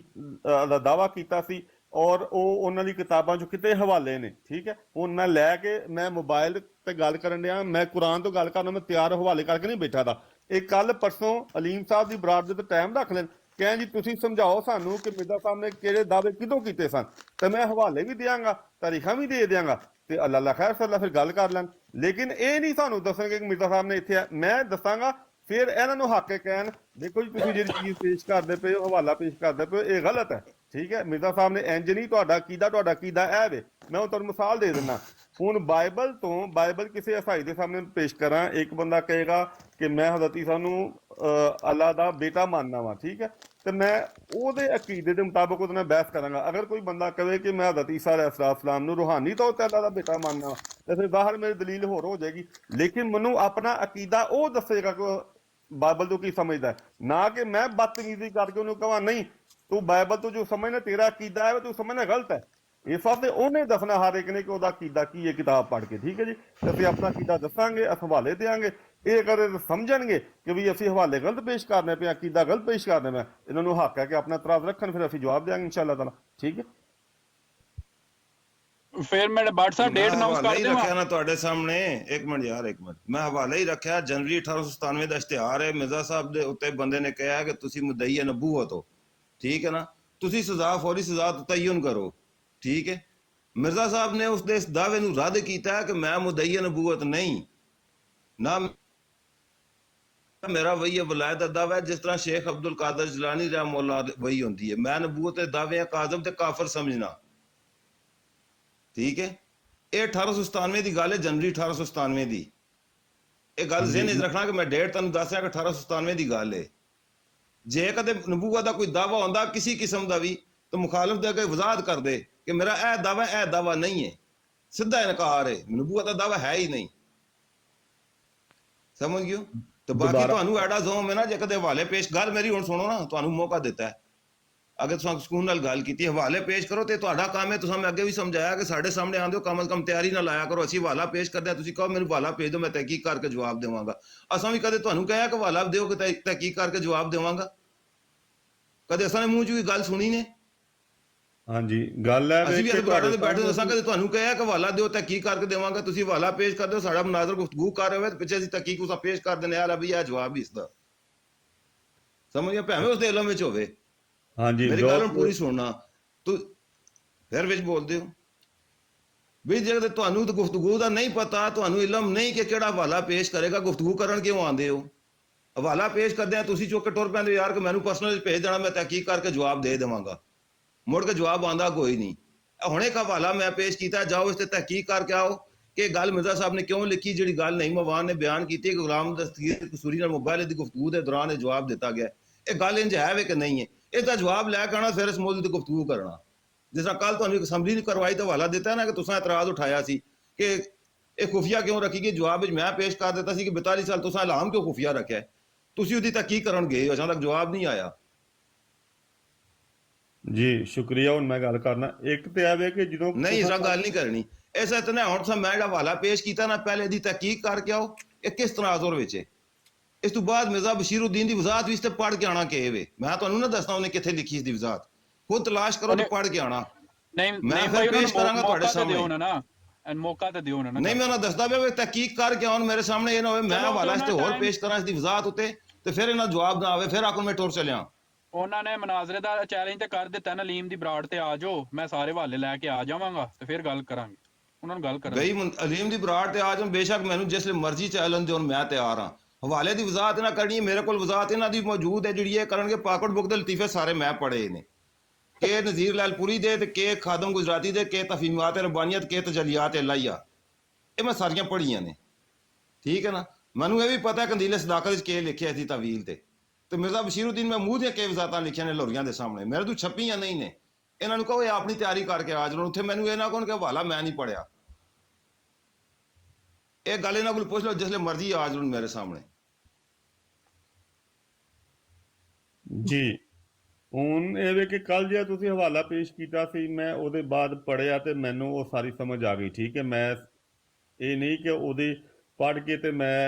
دا دعویٰ کیتا سی, اور وہ انہوں نے کتاباں جو کتے حوالے نے, ٹھیک ہے. ہن میں لے کے میں موبائل تے گل کرن دیا, میں قرآن تو گل کرنا, میں تیار حوالے کر کے نہیں بیٹھا تھا. ایک کل پرسوں علیم صاحب دی براد دے ٹائم رکھ لین, کہیں جی تسی سمجھاؤ سانو کہ مرزا صاحب نے کہڑے دعوے کدوں کیتے سن, تے میں حوالے بھی دیاں گا, تاریخاں بھی دے دیاں گا, تے اللہ خیر صلی اللہ پھر گل کر لین. لیکن اے نہیں سانو دسن گے کہ مرزا صاحب نے اتنے, میں دساں گا پھر انہاں نو حق کہن دیکھو جی تسی جڑی چیز پیش کردے پے ہو, حوالہ پیش کردے پے, اے غلط ہے, ٹھیک ہے. مرزا صاحب نے انج نہیں, تہاڈا عقیدہ اے وے. میں تانوں مثال دے دینا. ہن بائبل کسی عیسائی دے سامنے پیش کراں, ایک بندہ کہے گا کہ میں حضرت عیسیٰ نو اللہ دا بیٹا ماننا وا, ٹھیک ہے, تے میں او دے عقیدے دے مطابق اس نال بحث کراں گا. اگر کوئی بندہ کہے کہ میں حضرت عیسیٰ علیہ السلام نو روحانی طور تے اللہ دا بیٹا ماننا وا, تے پھر باہر میری دلیل ہو جائے گی. لیکن منو اپنا عقیدہ او دسے گا کہ بائبل تو کی سمجھدا ہے, نہ کہ میں بدتمیزی کر کے انہوں کہاں نہیں تو بائبل تو جو سمجھنا تیرا عقیدہ ہے تو سمجھنا غلط ہے. اس واسطے انہیں دسنا ہر ایک نے کہ وہ عقیدہ کی ہے کتاب پڑھ کے, ٹھیک ہے جی. اسی اپنا عقیدہ دساں گے, حوالے دیاں گے. یہ اگر سمجھن گے کہ بھی اسی حوالے غلط پیش کرنے پہ, عقیدہ غلط پیش کرنے پہ, انہوں نے حق ہے کہ اپنا اعتراض رکھن, پھر اسی جواب دیں گے انشاءاللہ تعالیٰ, ٹھیک ہے. پھر میں بٹ صاحب ڈیٹ اناؤنس کر دیں رکھیا نا تواڈے سامنے. ایک منٹ یار, ایک منٹ, میں حوالہ ہی رکھیا جنوری 1897 دا اشتہار ہے. مرزا صاحب دے اوتے بندے نے کہا کہ تسی مدعی نبوت ہو, ٹھیک ہے نا, تسی فوری سزا تعین کرو, ٹھیک ہے. مرزا صاحب نے اس دعوے نو رد کیتا ہے کہ میں مدعی نبوت نہیں, نہ میرا وہی ولایت دا دعویٰ ہے جس طرح شیخ عبد القادر جیلانی رحمہ اللہ وہی ہوندی ہے. میں نبوت دعوے کاظم تے کافر سمجھنا, ٹھیک ہے. یہ 1897 دی گل ہے, جنوری 1897 دی. یہ گل ذہن وچ رکھنا کہ میں ڈیٹ تانوں دس رہا کہ 1897 دی گل ہے. جے کدے نبوت دا کوئی دعویٰ ہوندا کسی قسم دا بھی تو مخالف دے کے وضاحت کر دے کہ میرا اے دعویٰ نہیں ہے، سیدھا انکار ہے، نبوت کا دعویٰ ہے ہی نہیں. سمجھ گئے؟ تو باقی تانوں ایڈا زوم ہے نا جے کدے حوالے پیش گل میری ہن سنو نا، تانوں موقع دیتا ہے اگر تساں سکون نال گل کیتی حوالے پیش کرو تے تہاڈا کام ہے. تساں میں اگے بھی سمجھایا کہ ساڈے سامنے آندے ہو کم از کم تیاری نہ لایا کرو. اسی حوالہ پیش کردے تسی کہو میرے حوالہ بھیج دو میں تحقیق کر کے جواب دیواں گا. اساں بھی کدے تانوں کہیا کہ حوالہ دیو کہ تحقیق کر کے جواب دیواں گا؟ کدے اساں نے منہ چ گل سنی نے؟ ہاں جی گل ہے اسی بھی ادھکاروں دے بیٹھے اساں کدے تانوں کہیا کہ حوالہ دیو تحقیق کر کے دیواں گا؟ تسی حوالہ پیش کر دیو، ساڈا مناظر گفتگو کر رہے ہوئے تے پیچھے اسی تحقیق اساں پیش کر دینے یار ابھی یہ جواب بھی اس دا. سمجھ گئے؟ بھاویں اس دے علم وچ ہوے. ہاں جی میری گل پوری سننا تو پھر وچ بول دیو بھی جے تانوں تو گفتگو دا نہیں پتا، تانوں علم نہیں کہ کیڑا حوالہ پیش کرے گا، گفتگو کرن کیوں آندے ہو؟ حوالہ پیش کردے ہیں تسی چوک کے ٹر پیندے یار کہ مینوں پرسنل بھیج دینا میں تحقیق کر کے جواب دے دیواں گا. مڑ کے جواب آندا کوئی نہیں. ہن ایک حوالہ میں پیش کیتا ہے، جاؤ اس تے تحقیق کر کے آؤ کہ گل مرزا صاحب نے کیوں لکھی جڑی گل نعیم اوان نے بیان کیتی کہ غلام دستگیر قصوری نال موبائل دی گفتگو دے دوران یہ جواب دیتا گیا. یہ گل انج ہے کہ نہیں ہے؟ اس کا جواب لے کے آنا پھر اس موضوع تے گفتگو کرنا. جس طرح کل تمہیں اسمبلی نے کروائی تو حوالہ دیتا ہے نا کہ تساں اعتراض اٹھایا سی کہ یہ خفیہ کیوں رکھی گئی، جواب میں پیش کر دیتا سی کہ 42 سال تساں اعلام کیوں خفیہ رکھا ہے، تسی اودی تحقیق کرن گئے اچھا تک جواب نہیں آیا. جی شکریہ. ہن میں گل کرنا ایک تے آوے کہ جدوں نہیں اس طرح گل نہیں کرنی. ایسا اتنا ہن تساں میں جڑا حوالہ پیش کیتا نا پہلے دی تحقیق کر کے آؤ یہ کس تناظر وچ ہے. اس تو بعد مرزا بشیر الدین دی وضاحت بھی اس تے پڑھ کے آنا کہ میں تانوں نہ دسنا انہیں کتھے لکھی اس دی وضاحت، خود تلاش کرو تو پڑھ کے آنا. میں پھر پیش کراں گا تہاڈے سامنے. موقع تے دیو نا. نہیں میں انہاں دسدا پیا تحقیق کر کے آن میرے سامنے، یہ نہ ہوئے میں حوالہ اس تے ہور پیش کراں اس دی وضاحت اتے تے پھر انہاں جواب نہ آوے پھر آکو میں ٹر چلیاں. ਉਹਨਾਂ ਨੇ ਮਨਾਜ਼ਰੇ ਦਾ ਚੈਲੰਜ ਤੇ ਕਰ ਦਿੱਤਾ ਨਾ, ਲੀਮ ਦੀ ਬਰਾੜ ਤੇ ਆ ਜਾਓ, ਮੈਂ ਸਾਰੇ ਹਵਾਲੇ ਲੈ ਕੇ ਆ ਜਾਵਾਂਗਾ ਤੇ ਫਿਰ ਗੱਲ ਕਰਾਂਗੇ. ਉਹਨਾਂ ਨੂੰ ਗੱਲ ਕਰਾਂਗੇ ਬਈ ਅਲੀਮ ਦੀ ਬਰਾੜ ਤੇ ਆ ਜਾਓ, ਬੇਸ਼ੱਕ ਮੈਨੂੰ ਜਿਸ ਲਈ ਮਰਜ਼ੀ ਚੈਲੰਜ ਦਿਓ ਮੈਂ ਤਿਆਰ ਹਾਂ. ਹਵਾਲੇ ਦੀ ਵਜ਼ਾਹਤ ਨਾ ਕਰਨੀ, ਮੇਰੇ ਕੋਲ ਵਜ਼ਾਹਤ ਇਹਨਾਂ ਦੀ ਮੌਜੂਦ ਹੈ ਜਿਹੜੀ ਇਹ ਕਰਨਗੇ. ਪਾਕਟ ਬੁੱਕ ਦੇ ਲਤੀਫੇ ਸਾਰੇ ਮੈਂ ਪੜ੍ਹੇ ਨੇ, ਕਿ ਨਜ਼ੀਰ ਲਾਲ ਪੁਰੀ ਦੇ ਤੇ ਕਿ ਖਾਦਮ ਗੁਜਰਾਤੀ ਦੇ, ਕਿ ਤਫਹੀਮਾਤ ਰਬਾਨੀਅਤ, ਕਿ ਤਜਲੀਆਤ ਇਲਾਹੀਆ, ਇਹ ਮੈਂ ਸਾਰੀਆਂ ਪੜ੍ਹੀਆਂ ਨੇ. ਠੀਕ ਹੈ ਨਾ. ਮੈਨੂੰ ਇਹ ਵੀ ਪਤਾ ਕੰਦੀਲੇ ਸਦਾਕਤ ਵਿੱਚ ਕੀ ਲਿਖਿਆ ਸੀ ਤਾਵੀਲ ਤੇ مرزا بشیر الدین محمود ਦੀਆਂ ਕੀ ਵਜ਼ਾਤਾਂ ਲਿਖੀਆਂ ਨੇ ਲੋਰੀਆਂ ਦੇ ਸਾਹਮਣੇ, ਮੇਰੇ ਤੋਂ ਛਪੀਆਂ ਨਹੀਂ ਨੇ. ਇਹਨਾਂ ਨੂੰ ਕਹੋ ਇਹ ਆਪਣੀ ਤਿਆਰੀ ਕਰਕੇ ਆ ਜਾਣ ਉੱਥੇ, ਮੈਨੂੰ ਇਹ ਨਾ ਕਹੋ ਕਿ ਹਵਾਲਾ ਮੈਂ ਨਹੀਂ ਪੜਿਆ. ਇਹ ਗੱਲ ਇਹਨਾਂ ਕੋਲ ਪੁੱਛ ਲਓ ਜਿਸ ਲਈ ਮਰਜ਼ੀ ਆ ਜਾਣ ਮੇਰੇ ਸਾਹਮਣੇ. ਜੀ ਹੁਣ ਇਹ ਵੇ ਕਿ ਕੱਲ ਜੇ ਤੁਸੀਂ ਹਵਾਲਾ ਪੇਸ਼ ਕੀਤਾ ਸੀ, ਮੈਂ ਉਹਦੇ ਬਾਅਦ ਪੜਿਆ ਤੇ ਮੈਨੂੰ ਉਹ ਸਾਰੀ ਸਮਝ ਆ ਗਈ. ਠੀਕ ਹੈ, ਮੈਂ ਇਹ ਨਹੀਂ ਕਿ ਉਹਦੇ ਪੜ੍ਹ ਕੇ ਤੇ ਮੈਂ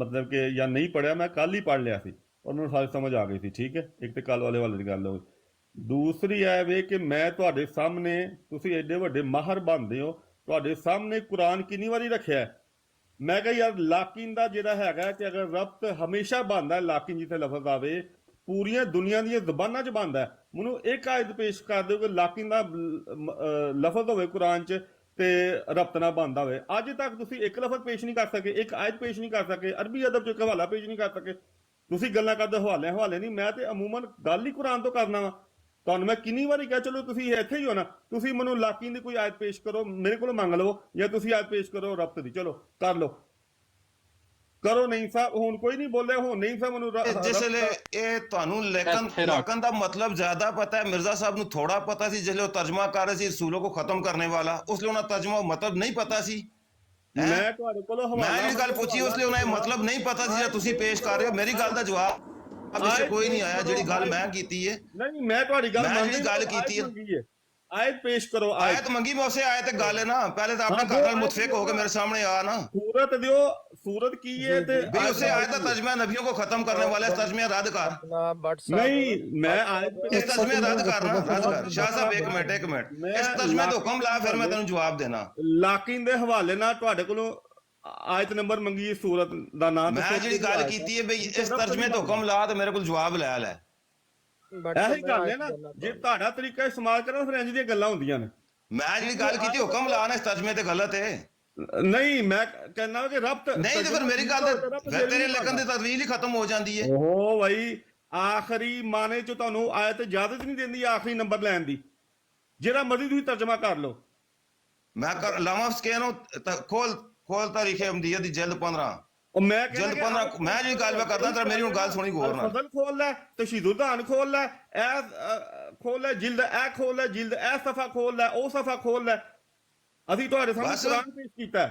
ਮਤਲਬ ਕਿ ਜਾਂ ਨਹੀਂ ਪੜਿਆ, ਮੈਂ ਕੱਲ ਹੀ ਪੜ੍ਹ ਲਿਆ ਸੀ اور انہوں نے ساری سمجھ آ گئی تھی. ٹھیک ہے, ایک تو کل والے دی گل ہوئی. دوسری ہے وے کہ میں تواڈے سامنے تسی ایڈے وڈے ماہر بنتے ہو, تواڈے سامنے قرآن کنی واری رکھیا ہے. میں کہا یار لاکن دا جڑا ہے کہ اگر ربط ہمیشہ بندا ہے, لاکن جتنے لفظ آوے پوریاں دنیا دی زباناں چ بندا ہے. مینوں ایک آیت پیش کر دیو کہ لاکن دا لفظ ہوے قرآن چ تے ربط نہ بندا ہوئے. اج تک تسی ایک لفظ پیش نہیں کر سکے, ایک آیت پیش نہیں کر سکے, عربی ادب چ حوالہ پیش نہیں کر سکے. تسی گلاں کردے حوالے نہیں, میں تے عموماً گل ہی قرآن تو کرنا وا. تانوں میں کنی واری کہا چلو تسی ایتھے ہی ہو نا, تسی منوں لاکین دی کوئی آیت پیش کرو, میرے کولوں منگ لو, یا تسی آیت پیش کرو ربط دی, چلو کر لو, کرو. نہیں صاحب ہن کوئی نہیں بولے, ہن نہیں صاحب منوں جس لے اے تانوں لیکن دا مطلب زیادہ پتہ ہے, مرزا صاحب نوں تھوڑا پتہ سی جس لے وہ ترجمہ کر رہے سی رسولوں کو ختم کرنے والا, اس لیے انہاں ترجمہ مطلب نہیں پتہ سی. میں جی گل پوچھی اس لیے انہیں مطلب نہیں پتا سی تسی پیش کر رہے ہو. میری گل دا جواب اب اس سے کوئی نہیں آیا جڑی گل میں کیتی ہے. نہیں میں تہاڈی گل جڑی گل کیتی ہے آیت پیش کرو. آیت منگی میں اسے آیت گل ہے نا, پہلے تو اپنے گھر نال متفق ہو کے میرے سامنے آ نا. سورت دیو, سورت کی ہے تے بھی اسے آیت ترجمہ نبیوں کو ختم کرنے والا ہے, ترجمہ رد کر. نہیں میں آیت اس ترجمہ رد کر نا, رد کر. شاہ صاحب ایک منٹ, اس ترجمے تے حکم لا پھر میں تینوں جواب دینا. لاکین دے حوالے نال تہاڈے کولوں آیت نمبر منگی, سورت دا نام میں جڑی گل کیتی ہے بھئی اس ترجمے تے حکم لا تے میرے کول جواب لے لے. ایہی گل ہے نا, جے تہاڈا طریقہ استعمال کرنا پھر انج دی گلاں ہوندیاں نے. میں جڑی گل کیتی حکم لا نا اس ترجمے تے غلط ہے. نہیں میں کہنا کہ ربط نہیں تے پھر میری گل تے تیرے لکھن دی تدویل ہی ختم ہو جاندی ہے. اوہ بھائی آخری معنی چ تانوں آیت اجازت نہیں دیندی آخری نمبر لین دی, جڑا مرضی تسی ترجمہ کر لو. میں لاواں سکینو کھول تاریخ احمدیہ دی جلد 15 جلد 15 میں جی گل کردا تے میری ہن گل سنی غور نال. فضل کھول لے, تشہید الدان کھول لے, اے ਖੋਲ ਲੈ ਜਿਲਦ, ਇਹ ਖੋਲ ਲੈ ਜਿਲਦ, ਇਹ ਸਫਾ ਖੋਲ ਲੈ, ਉਹ ਸਫਾ ਖੋਲ ਲੈ। ਅਸੀਂ ਤੁਹਾਡੇ ਸਾਹਮਣੇ ਬਸ। ਕੁਰਾਨ ਪੇਸ਼ ਕੀਤਾ ਹੈ।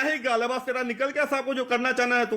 ਇਹੀ ਗੱਲ ਹੈ, ਬਸ ਤੇਰਾ ਨਿਕਲ ਗਿਆ ਸਭ ਕੁਝ ਜੋ ਕਰਨਾ ਚਾਹਨਾ ਹੈ ਤੂੰ।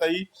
23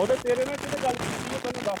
ਉਹਦੇ ਤੇਰੇ ਨਾਲ ਕਿਹਨੇ ਗੱਲ ਕੀਤੀ ਹੈ ਤੈਨੂੰ ਦੱਸ।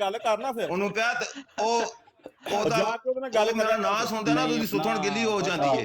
ਗੱਲ ਕਰਨਾ ਫਿਰ। ਉਹਨੂੰ ਪਿਆ ਉਹਦਾ ਜਾ ਕੇ ਉਹਦੇ ਨਾਲ ਗੱਲ ਉਹ ਮੇਰਾ ਨਾਂ ਸੁਣਦਾ ਨਾ ਉਹਦੀ ਸੁੱਥਣ ਗਿੱਲੀ ਹੋ ਜਾਂਦੀ ਹੈ।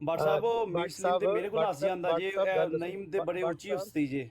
ਬਾਟ ਸਾਹਿਬ ਉਹ ਮੀਰ ਬਾਟ ਸਲੀਮ ਤੇ ਸਾਹਿਬ, ਮੇਰੇ ਕੋਲ ਹੱਸ ਜਾਂਦਾ ਬਾਟ ਜੇ ਸਾਹਿਬ ਗੱਲ ਨਈਮ ਤੇ ਬੜੇ ਬਾਟ ਉੱਚੀ ਸਾਹਿਬ। ਹਸਤੀ ਜੇ।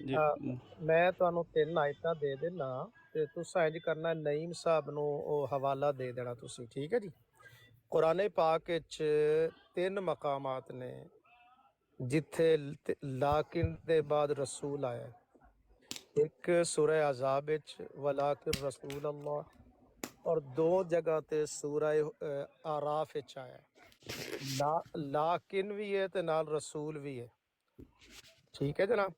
ਜੀ। ਮੈਂ ਤੁਹਾਨੂੰ 3 ਆਇਤਾਂ ਦੇ ਦੇਣਾ ਤੇ ਤੁਸੀਂ ਇੰਜ ਕਰਨਾ, ਨਈਮ ਸਾਹਿਬ ਨੂੰ ਉਹ ਹਵਾਲਾ ਦੇ ਦੇਣਾ ਤੁਸੀਂ, ਠੀਕ ਹੈ ਜੀ। ਕੁਰਾਨ ਪਾਕ ਵਿੱਚ 3 ਮਕਾਮਾਤ ਨੇ ਜਿੱਥੇ ਲਾਕਿਨ ਦੇ ਬਾਅਦ ਰਸੂਲ ਆਇਆ। ਇੱਕ ਸੂਰਹ ਅਜ਼ਾਬ ਵਿੱਚ ਵਲਾਕਿਨ ਰਸੂਲ ਅੱਲਾਹ, اور 2 جگہ تے سورہ آراف وچ آیا ہے، لاکن بھی ہے تے نال رسول بھی ہے، ٹھیک ہے جناب۔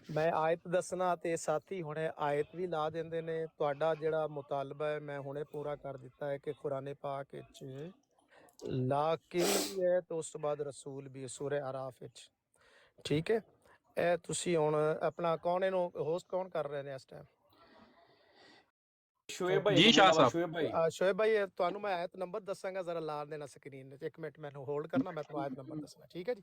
میں آیت دسنا تے ساتھی ہونے آیت بھی لا دیندے نے، تہاڈا جڑا مطالبہ ہے میں ہونے پورا کر دیتا ہے کہ قرآن پاک وچ لاکن بھی ہے تو اس تو بعد رسول بھی ہے سورہ آراف وچ، ٹھیک ہے۔ اے تسی ہن اپنا کون اینو ہوسٹ کون کر رہے نے اس ٹائم؟ ਸ਼ੋਏਬ ਭਾਈ ਜੀ ਸ਼ਾਹ ਸਾਹਿਬ। ਸ਼ੋਏਬ ਭਾਈ ਸ਼ੋਏਬ ਭਾਈ ਤੁਹਾਨੂੰ ਮੈਂ ਆਇਤ ਨੰਬਰ ਦੱਸਾਂਗਾ, ਜ਼ਰਾ ਲਾ ਦੇਣਾ ਸਕਰੀਨ ਤੇ। 1 ਮਿੰਟ ਮੈਨੂੰ ਹੋਲਡ ਕਰਨਾ, ਮੈਂ ਤੁਹਾਨੂੰ ਆਇਤ ਨੰਬਰ ਦੱਸਣਾ, ਠੀਕ ਹੈ ਜੀ।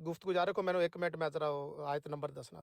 ਗੁਫ਼ਤਗੂ ਜਾਰੀ ਰੱਖੋ, ਮੈਨੂੰ 1 ਮਿੰਟ ਮੈਂ ਜ਼ਰਾ ਉਹ ਆਇਤ ਨੰਬਰ ਦੱਸਣਾ।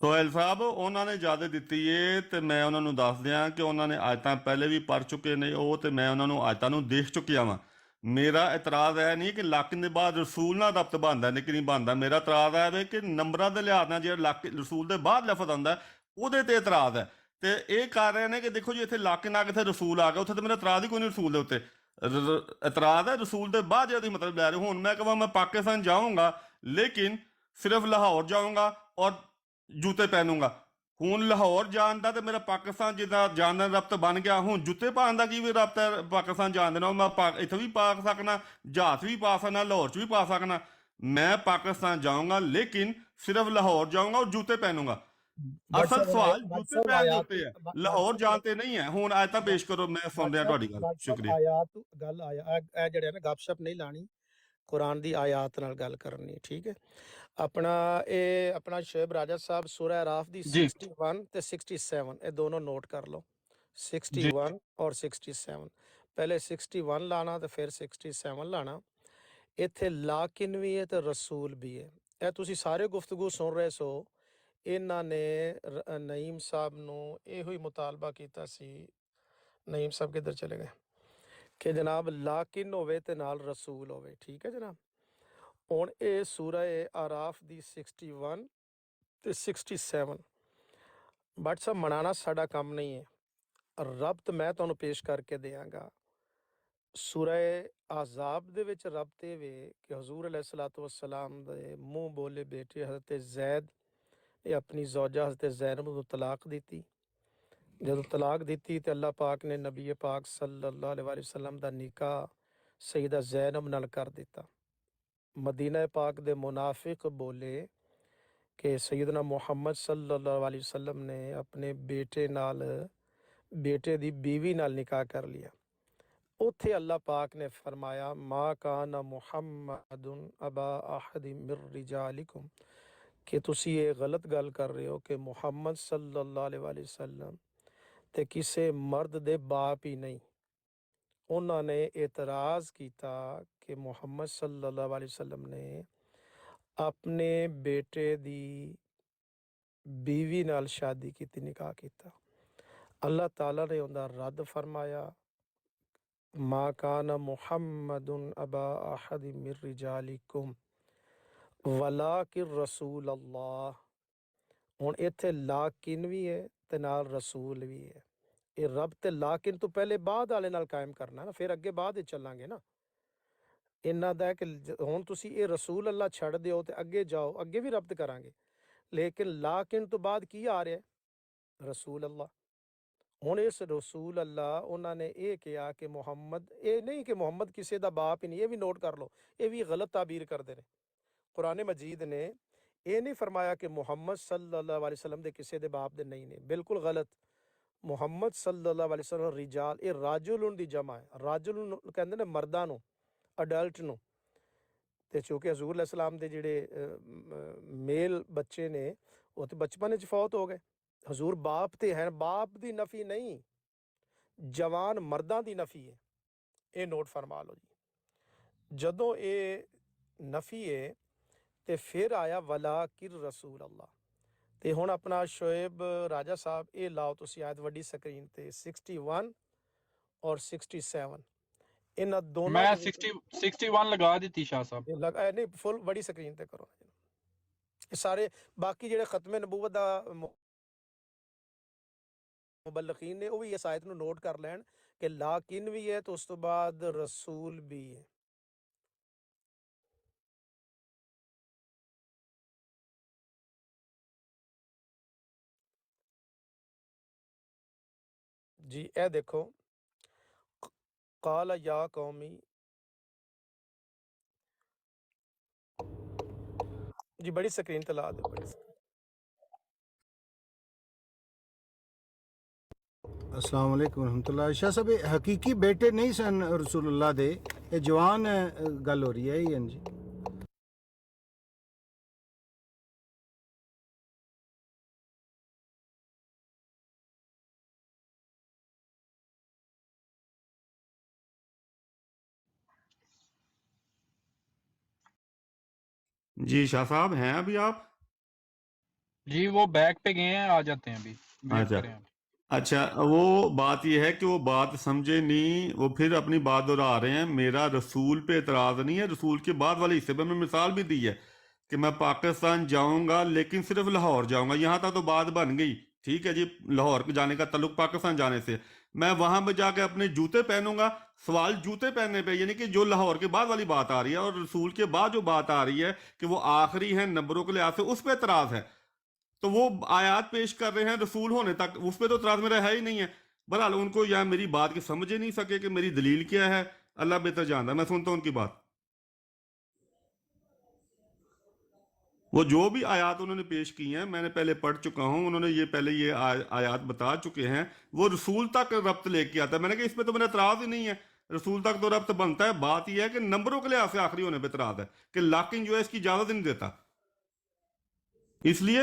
ਸੋਹਲ ਸਾਹਿਬ ਉਹਨਾਂ ਨੇ ਇਜਾਜ਼ਤ ਦਿੱਤੀ ਏ ਤੇ ਮੈਂ ਉਹਨਾਂ ਨੂੰ ਦੱਸ ਦਿਆਂ ਕਿ ਉਹਨਾਂ ਨੇ ਆਇਤਾਂ ਪਹਿਲੇ ਵੀ ਪੜ੍ਹ ਚੁੱਕੇ ਨੇ ਉਹ, ਤੇ ਮੈਂ ਉਹਨਾਂ ਨੂੰ ਆਇਤਾਂ ਨੂੰ ਦੇਖ ਚੁੱਕਿਆ ਵਾਂ। ਮੇਰਾ ਇਤਰਾਜ਼ ਹੈ ਨਹੀਂ ਕਿ ਲਾਕਿਨ ਦੇ ਬਾਅਦ ਰਸੂਲ ਨਾਲ ਰਬਤ ਬਣਦਾ ਨਹੀਂ ਕਿ ਨਹੀਂ ਬਣਦਾ। ਮੇਰਾ ਇਤਰਾਜ਼ ਹੈ ਵੇ ਕਿ ਨੰਬਰਾਂ ਦੇ ਲਿਹਾਜ਼ ਨਾਲ ਜਿਹੜਾ ਰਸੂਲ ਦੇ ਬਾਅਦ ਲਫ਼ਜ਼ ਆਉਂਦਾ ਉਹਦੇ ਤੇ ਇਤਰਾਜ਼ ਹੈ। ਤੇ ਇਹ ਕਰ ਰਹੇ ਨੇ ਕਿ ਦੇਖੋ ਜੀ ਇੱਥੇ ਲਾਕਿਨ ਆ ਕਿਥੇ ਰਸੂਲ ਆ ਗਿਆ, ਉੱਥੇ ਤੇ ਮੇਰਾ ਇਤਰਾਜ਼ ਹੀ ਕੋਈ ਨਹੀਂ ਰਸੂਲ ਦੇ ਉੱਤੇ। ਇਤਰਾਜ਼ ਹੈ ਰਸੂਲ ਦੇ ਬਾਅਦ ਜਿਹੜਾ ਤੁਸੀਂ ਮਤਲਬ ਲੈ ਰਹੇ ਹੋ। ਹੁਣ ਮੈਂ ਕਹਾਂ ਮੈਂ ਪਾਕਿਸਤਾਨ ਜਾਊਂਗਾ ਲੇਕਿਨ ਸਿਰਫ ਲਾਹੌਰ ਜਾਊਂਗਾ ਔਰ ਜੁੱਤੇ ਪਹਿਨੂੰਗਾ। ਹੁਣ ਲਾਹੌਰ ਜਾਣ ਦਾ ਤੇ ਮੇਰਾ ਪਾਕਿਸਤਾਨ ਜਿੱਦਾਂ ਜਾਣ ਦਾ ਰਬਤ ਬਣ ਗਿਆ, ਹੁਣ ਜੁੱਤੇ ਪਾਉਣ ਦਾ ਕੀ ਵੀ ਰਬਤ ਹੈ ਪਾਕਿਸਤਾਨ ਜਾਣ ਦੇ ਨਾਲ? ਮੈਂ ਇੱਥੇ ਵੀ ਪਾ ਸਕਣਾ, ਜਹਾਜ਼ ਵੀ ਪਾ ਸਕਣਾ, ਲਾਹੌਰ 'ਚ ਵੀ ਪਾ ਸਕਣਾ। ਮੈਂ ਪਾਕਿਸਤਾਨ ਜਾਊਂਗਾ ਲੇਕਿਨ ਸਿਰਫ ਲਾਹੌਰ ਜਾਊਂਗਾ ਔਰ ਜੁੱਤੇ ਪਹਿਨੂੰਗਾ। ਅਸਲ ਸਵਾਲ ਜੁੱਤੇ ਪਹਿਨ ਦੇ ਉੱਤੇ ਹੈ, ਲਾਹੌਰ ਜਾਣ ਤੇ ਨਹੀਂ ਹੈ। ਹੁਣ ਆਇਤਾਂ ਪੇਸ਼ ਕਰੋ, ਮੈਂ ਸੁਣ ਰਿਹਾ ਤੁਹਾਡੀ ਗੱਲ। ਸ਼ੁਕਰੀਆ। ਆਇਤ ਗੱਲ ਆਇਆ ਇਹ ਜਿਹੜੇ ਨਾ ਗੱਪਸ਼ਪ ਨਹੀਂ ਲਾਣੀ, ਕੁਰਾਨ ਦੀ ਆਇਤ ਨਾਲ ਗੱਲ ਕਰਨੀ, ਠੀਕ ਹੈ। ਆਪਣਾ ਇਹ ਆਪਣਾ ਸ਼ੋਏਬ ਰਾਜਾ ਸਾਹਿਬ ਸੂਰਹ ਆਰਾਫ ਦੀ 61 ਤੇ 67 ਇਹ ਦੋਨੋਂ ਨੋਟ ਕਰ ਲਓ। 61 ਔਰ 67 ਪਹਿਲੇ 61 ਲਾਣਾ ਤੇ ਫਿਰ 67 ਲਾਣਾ। ਇੱਥੇ ਲਾਕਿਨ ਵੀ ਹੈ ਤੇ ਰਸੂਲ ਵੀ ਹੈ। ਇਹ ਤੁਸੀਂ ਸਾਰੇ ਗੁਫ਼ਤਗੂ ਸੁਣ ਰਹੇ ਸੋ। ਇਹਨਾਂ ਨੇ ਨਈਮ ਸਾਹਿਬ ਨੂੰ ਇਹੋ ਹੀ ਮੁਤਾਲਬਾ ਕੀਤਾ ਸੀ। ਨਈਮ ਸਾਹਿਬ ਕਿੱਧਰ ਚਲੇ ਗਏ? ਕਿ ਜਨਾਬ ਲਾਕਿਨ ਹੋਵੇ ਤੇ ਨਾਲ ਰਸੂਲ ਹੋਵੇ, ਠੀਕ ਹੈ ਜਨਾਬ। ਹੁਣ ਇਹ ਸੂਰਾ ਆਰਾਫ ਦੀ 61 ਤੇ 67 ਬਟ ਸਭ ਮਨਾਣਾ ਸਾਡਾ ਕੰਮ ਨਹੀਂ ਹੈ। ਰਬਤ ਮੈਂ ਤੁਹਾਨੂੰ ਪੇਸ਼ ਕਰਕੇ ਦਿਆਂਗਾ। ਸੂਰਾ ਆਜ਼ਾਬ ਦੇ ਵਿੱਚ ਰਬਤ ਇਹ ਵੇ ਕਿ ਹਜ਼ੂਰ ਅਲੈਹਿਸਸਲਾਤੁ ਵਸਸਲਾਮ ਦੇ ਮੂੰਹ ਬੋਲੇ ਬੇਟੇ ਹਜ਼ਰਤ ਜ਼ੈਦ ਨੇ ਆਪਣੀ ਜ਼ੌਜਾ ਹਜ਼ਰਤ ਜ਼ੈਨਬ ਨੂੰ ਤਲਾਕ ਦਿੱਤੀ। ਜਦੋਂ ਤਲਾਕ ਦਿੱਤੀ ਤੇ ਅੱਲਾਹ ਪਾਕ ਨੇ ਨਬੀ ਪਾਕ ਸੱਲੱਲਾਹੁ ਅਲੈਹਿ ਵਸੱਲਮ ਦਾ ਨਿਕਾਹ ਸਈਦਾ ਜ਼ੈਨਬ ਨਾਲ ਕਰ ਦਿੱਤਾ। ਮਦੀਨਾ ਪਾਕ ਦੇ ਮੁਨਾਫਿਕ ਬੋਲੇ ਕਿ ਸੈਯਦਨਾ ਮੁਹੰਮਦ ਸੱਲੱਲਾਹੁ ਅਲੈਹਿ ਵਸੱਲਮ ਨੇ ਆਪਣੇ ਬੇਟੇ ਦੀ ਬੀਵੀ ਨਾਲ ਨਿਕਾਹ ਕਰ ਲਿਆ। ਉੱਥੇ ਅੱਲਾਹ ਪਾਕ ਨੇ ਫਰਮਾਇਆ ਮਾ ਕਾਨ ਮੁਹੰਮਦੁਨ ਅਬਾ ਅਹਦ ਮਿਰ ਰਿਜਾਲਿਕੁਮ کہ تسی یہ غلط گل کر رہے ہو کہ محمد صلی اللہ علیہ وآلہ وسلم تے کسے مرد دے باپ ہی نہیں. انہوں نے اعتراض کیتا کہ محمد صلی اللہ علیہ وسلم نے اپنے بیٹے دی بیوی نال شادی کیتی، نکاح کیتا. اللہ تعالیٰ نے اندہ رد فرمایا ما کان محمد ابا احد من رجالکم ولیکن رسول اللہ. ہن ایتھے لاکن بھی ہے تے نال رسول بھی ہے. یہ رب تے لاکن تو پہلے بعد والے نال قائم کرنا نا، پھر اگے بعد چلیں گے نا. انہاں دا ہے کہ ہن تسی یہ رسول اللہ چھڑ دیو تے اگے جاؤ، اگے بھی ربط کران گے، لیکن لاکن تو بعد کی آ رہا ہے؟ رسول اللہ. ہن اس رسول اللہ انہوں نے یہ کیا کہ محمد، یہ نہیں کہ محمد کسی دا باپ ہی نہیں، یہ بھی نوٹ کر لو، یہ بھی غلط تعبیر کرتے ہیں. قرآن مجید نے یہ نہیں فرمایا کہ محمد صلی اللہ علیہ وسلم دے کسی دے باپ دے نہیں نے، بالکل غلط. محمد صلی اللہ علیہ وسلم رجال، یہ راجل دی جمع ہے. راجل کہندے نے مرداں نو، اڈلٹ نو. تے چونکہ حضور علیہ السلام دے جڑے میل بچے نے وہ تو بچپن وچ فوت ہو گئے. حضور باپ تے ہیں، باپ دی نفی نہیں، جوان مرداں دی نفی ہے. اے نوٹ فرما لو جی. جدوں اے نفی ہے تے پھر آیا ولیکن رسول اللہ. تے ہن اپنا شعیب راجہ صاحب اے لاؤ تسی آیت وڈی سکرین تے 61 اور 67 انہاں دونوں میں 61 لگا دیتی شاہ صاحب. نہیں فل بڑی سکرین تے کرو. یہ سارے باقی جڑے ختم نبوت دا مبلغین نے وہ بھی اس آیت نو نوٹ کر لین کہ لاکن بھی ہے تو اس تو بعد رسول بھی ہے. جی اے دیکھو قال یا قومی، جی بڑی سکرین تلا دو، بڑی سکرین. السلام علیکم ورحمۃ اللہ. شاہ صاحب یہ حقیقی بیٹے نہیں سن رسول اللہ دے، یہ جوان گل ہو رہی ہے جی. جی شاہ صاحب ہیں ابھی آپ؟ جی وہ بیک پہ گئے ہیں، آ جاتے ہیں ابھی، ویٹ اچھا کریں آپ. اچھا، وہ بات یہ ہے کہ وہ بات سمجھے نہیں، وہ پھر اپنی بات دہرا رہے ہیں. میرا رسول پہ اعتراض نہیں ہے، رسول کے بعد والے حصے پہ میں مثال بھی دی ہے کہ میں پاکستان جاؤں گا لیکن صرف لاہور جاؤں گا. یہاں تک تو بات بن گئی، ٹھیک ہے جی، لاہور جانے کا تعلق پاکستان جانے سے. میں وہاں پہ جا کے اپنے جوتے پہنوں گا. سوال جوتے پہننے پہ، یعنی کہ جو لاہور کے بعد والی بات آ رہی ہے اور رسول کے بعد جو بات آ رہی ہے کہ وہ آخری ہیں نمبروں کے لحاظ سے، اس پہ اعتراض ہے. تو وہ آیات پیش کر رہے ہیں رسول ہونے تک، اس پہ تو اعتراض میرا ہے ہی نہیں ہے. بہرحال ان کو یا میری بات کی سمجھ ہی نہیں سکے کہ میری دلیل کیا ہے، اللہ بہتر جانتا ہے. میں سنتا ہوں ان کی بات. وہ جو بھی آیات انہوں نے پیش کی ہیں میں نے پہلے پڑھ چکا ہوں، انہوں نے یہ پہلے یہ آیات بتا چکے ہیں. وہ رسول تک ربط لے کے آتا ہے. میں نے کہا اس پہ تو میرا اعتراض ہی نہیں ہے، رسول تک تو ربط بنتا ہے. بات یہ ہے کہ نمبروں کے لحاظ سے آخری ہونے پہ اعتراض ہے کہ لاکن جو ہے اس کی اجازت نہیں دیتا. اس لیے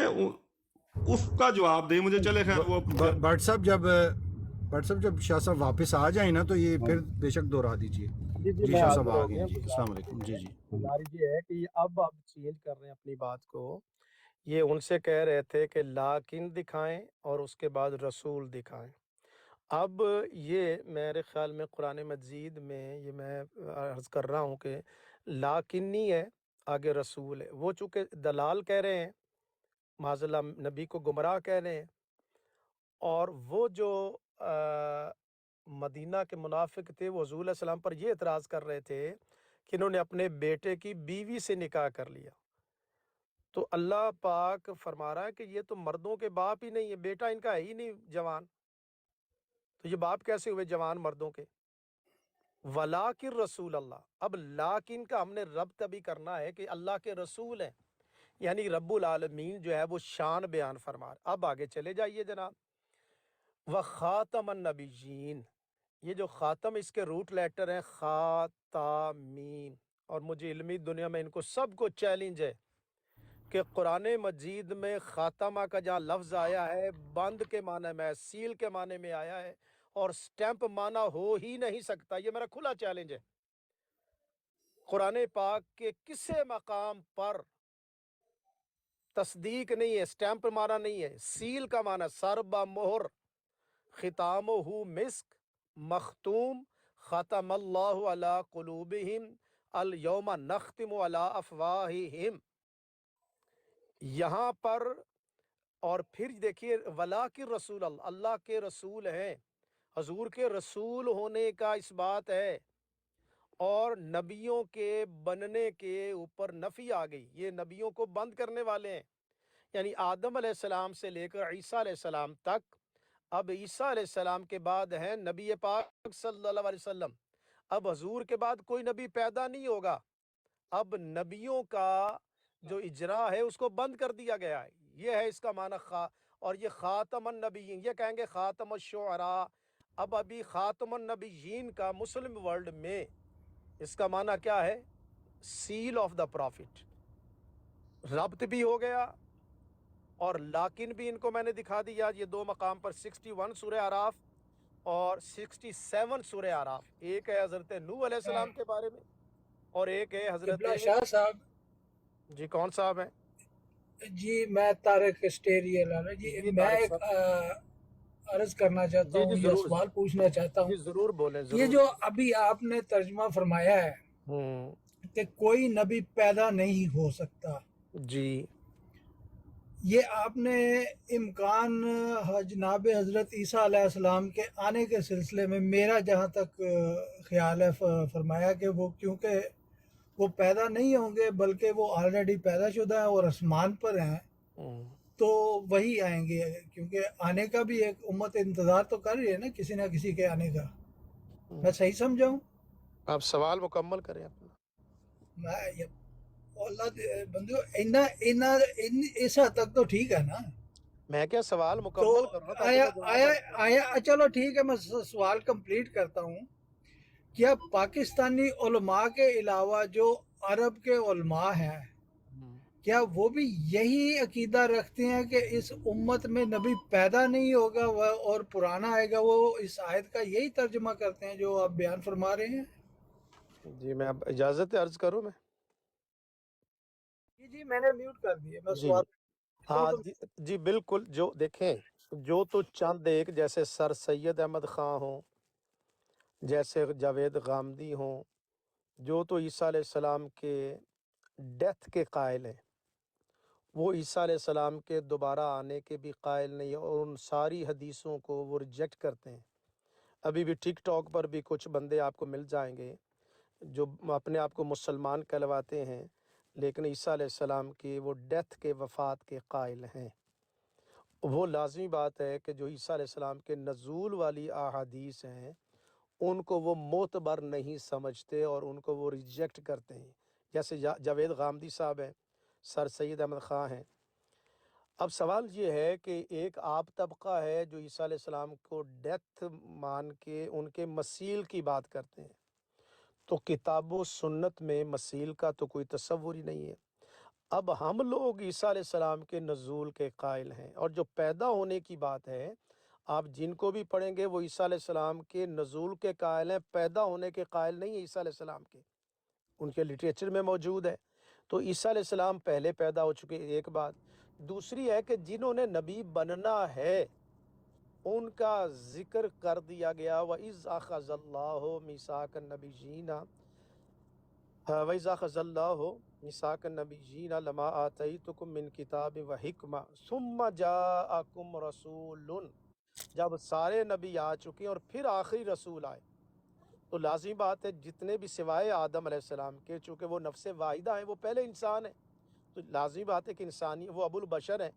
اس کا جواب دیں مجھے. چلے خیر وہ بٹ صاحب جب شاہ صاحب واپس آ جائیں نا تو یہ پھر بے شک دوہرا دیجیے. جی شاہ صاحب آ گئے جی. السلام علیکم. جی جی ہماری یہ ہے کہ اب چینج کر رہے ہیں اپنی بات کو. یہ ان سے کہہ رہے تھے کہ لاکن دکھائیں اور اس کے بعد رسول دکھائیں. اب یہ میرے خیال میں قرآن مجید میں یہ میں عرض کر رہا ہوں کہ لاکن نہیں ہے، آگے رسول ہے. وہ چونکہ دلال کہہ رہے ہیں، معاذ اللہ نبی کو گمراہ کہہ رہے ہیں. اور وہ جو مدینہ کے منافق تھے وہ حضور علیہ السلام پر یہ اعتراض کر رہے تھے کہ انہوں نے اپنے بیٹے کی بیوی سے نکاح کر لیا. تو اللہ پاک فرما رہا ہے کہ یہ تو مردوں کے باپ ہی نہیں ہے، بیٹا ان کا ہے ہی نہیں جوان، تو یہ باپ کیسے ہوئے جوان مردوں کے؟ ولیکن رسول اللہ. اب لاکن کا ہم نے ربط ابھی کرنا ہے کہ اللہ کے رسول ہیں، یعنی رب العالمین جو ہے وہ شان بیان فرما رہا. اب آگے چلے جائیے جناب. وخاتم النبیین، یہ جو خاتم اس کے روٹ لیٹر ہیں خاتمین، اور مجھے علمی دنیا میں ان کو سب کو چیلنج ہے کہ قرآن مجید میں خاتمہ کا جہاں لفظ آیا ہے بند کے معنی میں، سیل کے معنی میں آیا ہے، اور سٹیمپ معنی ہو ہی نہیں سکتا. یہ میرا کھلا چیلنج ہے. قرآن پاک کے کسی مقام پر تصدیق نہیں ہے، سٹیمپ معنی نہیں ہے. سیل کا معنی سر با مہر، ختامہ مسک، مختوم، ختم اللہ علی قلوبہم الیوم نختم علی افواہہم. یہاں پر اور پھر دیکھیے ولا کی رسول اللہ کے رسول ہیں، حضور کے رسول ہونے کا اس بات ہے، اور نبیوں کے بننے کے اوپر نفی آ گئی. یہ نبیوں کو بند کرنے والے ہیں، یعنی آدم علیہ السلام سے لے کر عیسیٰ علیہ السلام تک. اب عیسیٰ علیہ السلام کے بعد ہیں نبی پاک صلی اللہ علیہ وسلم. اب حضور کے بعد کوئی نبی پیدا نہیں ہوگا. اب نبیوں کا جو اجرا ہے اس کو بند کر دیا گیا ہے. یہ ہے اس کا معنی اور یہ خاتم النبیین، یہ کہیں گے خاتم الشعراء. اب ابھی خاتم النبیین کا مسلم ورلڈ میں اس کا معنی کیا ہے؟ Sale of the profit. ربط بھی ہو گیا اور لاکن بھی ان کو میں نے دکھا دیا. یہ دو مقام پر 61 سورہ اعراف اور 67 سورہ اعراف. ایک ہے حضرت نوح علیہ السلام کے بارے میں اور ایک ہے حضرت قبلہ شاہ صاحب. جی کون صاحب ہیں؟ جی میں طارق اسٹیریل جی میں ایک عرض کرنا چاہتا ہوں یا سوال پوچھنا چاہتا ہوں. ضرور بولیں. یہ جو ابھی آپ نے ترجمہ فرمایا ہے کہ کوئی نبی پیدا نہیں ہو سکتا، جی یہ آپ نے امکان جناب حضرت عیسیٰ علیہ السلام کے آنے کے سلسلے میں میرا جہاں تک خیال ہے فرمایا کہ وہ کیونکہ وہ پیدا نہیں ہوں گے بلکہ وہ آلریڈی پیدا شدہ ہیں اور آسمان پر ہیں تو وہی آئیں گے، کیونکہ آنے کا بھی ایک امت انتظار تو کر رہی ہے نا کسی نہ کسی کے آنے کا. میں صحیح سمجھا ہوں؟ آپ سوال مکمل کریں اپنا. میں اللہ بندو اس حد تک تو ٹھیک ہے نا. میں کیا سوال تو مکمل کر رہا آیا چلو ٹھیک ہے میں سوال کمپلیٹ کرتا ہوں. کیا پاکستانی علماء کے علاوہ جو عرب کے علماء ہیں کیا وہ بھی یہی عقیدہ رکھتے ہیں کہ اس امت میں نبی پیدا نہیں ہوگا اور پرانا آئے گا؟ وہ اس آیت کا یہی ترجمہ کرتے ہیں جو آپ بیان فرما رہے ہیں؟ جی میں اب اجازت عرض کروں میں. جی میں نے میوٹ کر دیا. میں جی سوال ہاں جی بالکل. جو دیکھیں جو تو چند ایک جیسے سر سید احمد خان ہوں، جیسے جاوید غامدی ہوں، جو تو عیسیٰ علیہ السلام کے ڈیتھ کے قائل ہیں، وہ عیسیٰ علیہ السلام کے دوبارہ آنے کے بھی قائل نہیں اور ان ساری حدیثوں کو وہ ریجیکٹ کرتے ہیں. ابھی بھی ٹک ٹاک پر بھی کچھ بندے آپ کو مل جائیں گے جو اپنے آپ کو مسلمان کہلواتے ہیں لیکن عیسیٰ علیہ السلام کی وہ ڈیتھ کے وفات کے قائل ہیں. وہ لازمی بات ہے کہ جو عیسیٰ علیہ السلام کے نزول والی احادیث ہیں ان کو وہ معتبر نہیں سمجھتے اور ان کو وہ ریجیکٹ کرتے ہیں. جیسے جاوید غامدی صاحب ہیں، سر سید احمد خان ہیں. اب سوال یہ ہے کہ ایک آپ طبقہ ہے جو عیسیٰ علیہ السلام کو ڈیتھ مان کے ان کے مسیل کی بات کرتے ہیں، تو کتاب و سنت میں مسیل کا تو کوئی تصور ہی نہیں ہے. اب ہم لوگ عیسیٰ علیہ السلام کے نزول کے قائل ہیں، اور جو پیدا ہونے کی بات ہے آپ جن کو بھی پڑھیں گے وہ عیسیٰ علیہ السلام کے نزول کے قائل ہیں، پیدا ہونے کے قائل نہیں ہیں عیسیٰ علیہ السلام کے. ان کے لٹریچر میں موجود ہے. تو عیسیٰ علیہ السلام پہلے پیدا ہو چکے، ایک بات. دوسری ہے کہ جنہوں نے نبی بننا ہے ان کا ذکر کر دیا گیا. وَإِذْ أَخَذَ اللَّهُ مِيثَاقَ النَّبِيِّينَ وَإِذْ أَخَذَ اللَّهُ مِيثَاقَ النَّبِيِّينَ لَمَا آتَيْتُكُم مِّن كِتَابٍ وَحِكْمَةٍ ثُمَّ جَاءَكُمْ رَسُولٌ. جب سارے نبی آ چکے اور پھر آخری رسول آئے تو لازمی بات ہے جتنے بھی سوائے آدم علیہ السلام کے، چونکہ وہ نفس واحدہ ہیں، وہ پہلے انسان ہیں، تو لازمی بات ہے کہ انسانی وہ ابو البشر ہیں.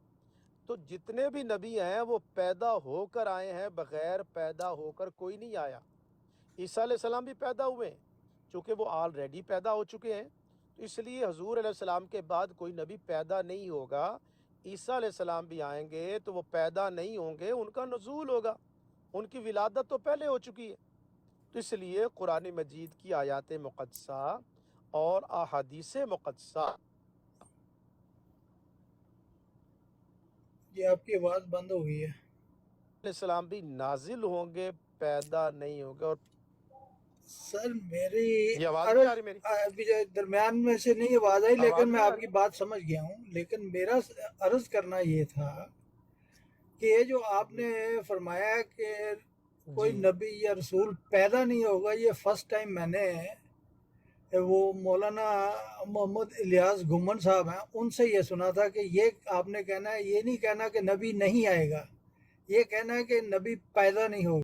تو جتنے بھی نبی ہیں وہ پیدا ہو کر آئے ہیں، بغیر پیدا ہو کر کوئی نہیں آیا. عیسیٰ علیہ السلام بھی پیدا ہوئے ہیں، چونکہ وہ آلریڈی پیدا ہو چکے ہیں، تو اس لیے حضور علیہ السلام کے بعد کوئی نبی پیدا نہیں ہوگا. عیسیٰ علیہ السلام بھی آئیں گے تو وہ پیدا نہیں ہوں گے، ان کا نزول ہوگا، ان کی ولادت تو پہلے ہو چکی ہے. تو اس لیے قرآن مجید کی آیات مقدسہ اور احادیث مقدسہ یہ آپ کی آواز بند ہو گئی ہے. السلام بھی نازل ہوں گے پیدا نہیں ہوں گے. اور سر میری یہ آواز نہیں آ رہی میری؟ ابھی درمیان میں سے نہیں آواز آئی، آواز لیکن میں نہیں آ آپ رہی؟ کی بات سمجھ گیا ہوں. لیکن میرا عرض کرنا یہ تھا کہ یہ جو آپ نے فرمایا کہ کوئی جی نبی یا رسول پیدا نہیں ہوگا، یہ فرسٹ ٹائم میں نے وہ مولانا محمد الیاس گھمن صاحب ہیں ان سے یہ سنا تھا کہ یہ آپ نے کہنا ہے، یہ نہیں کہنا کہ نبی نہیں آئے گا، یہ کہنا ہے کہ نبی پیدا نہیں ہوگا.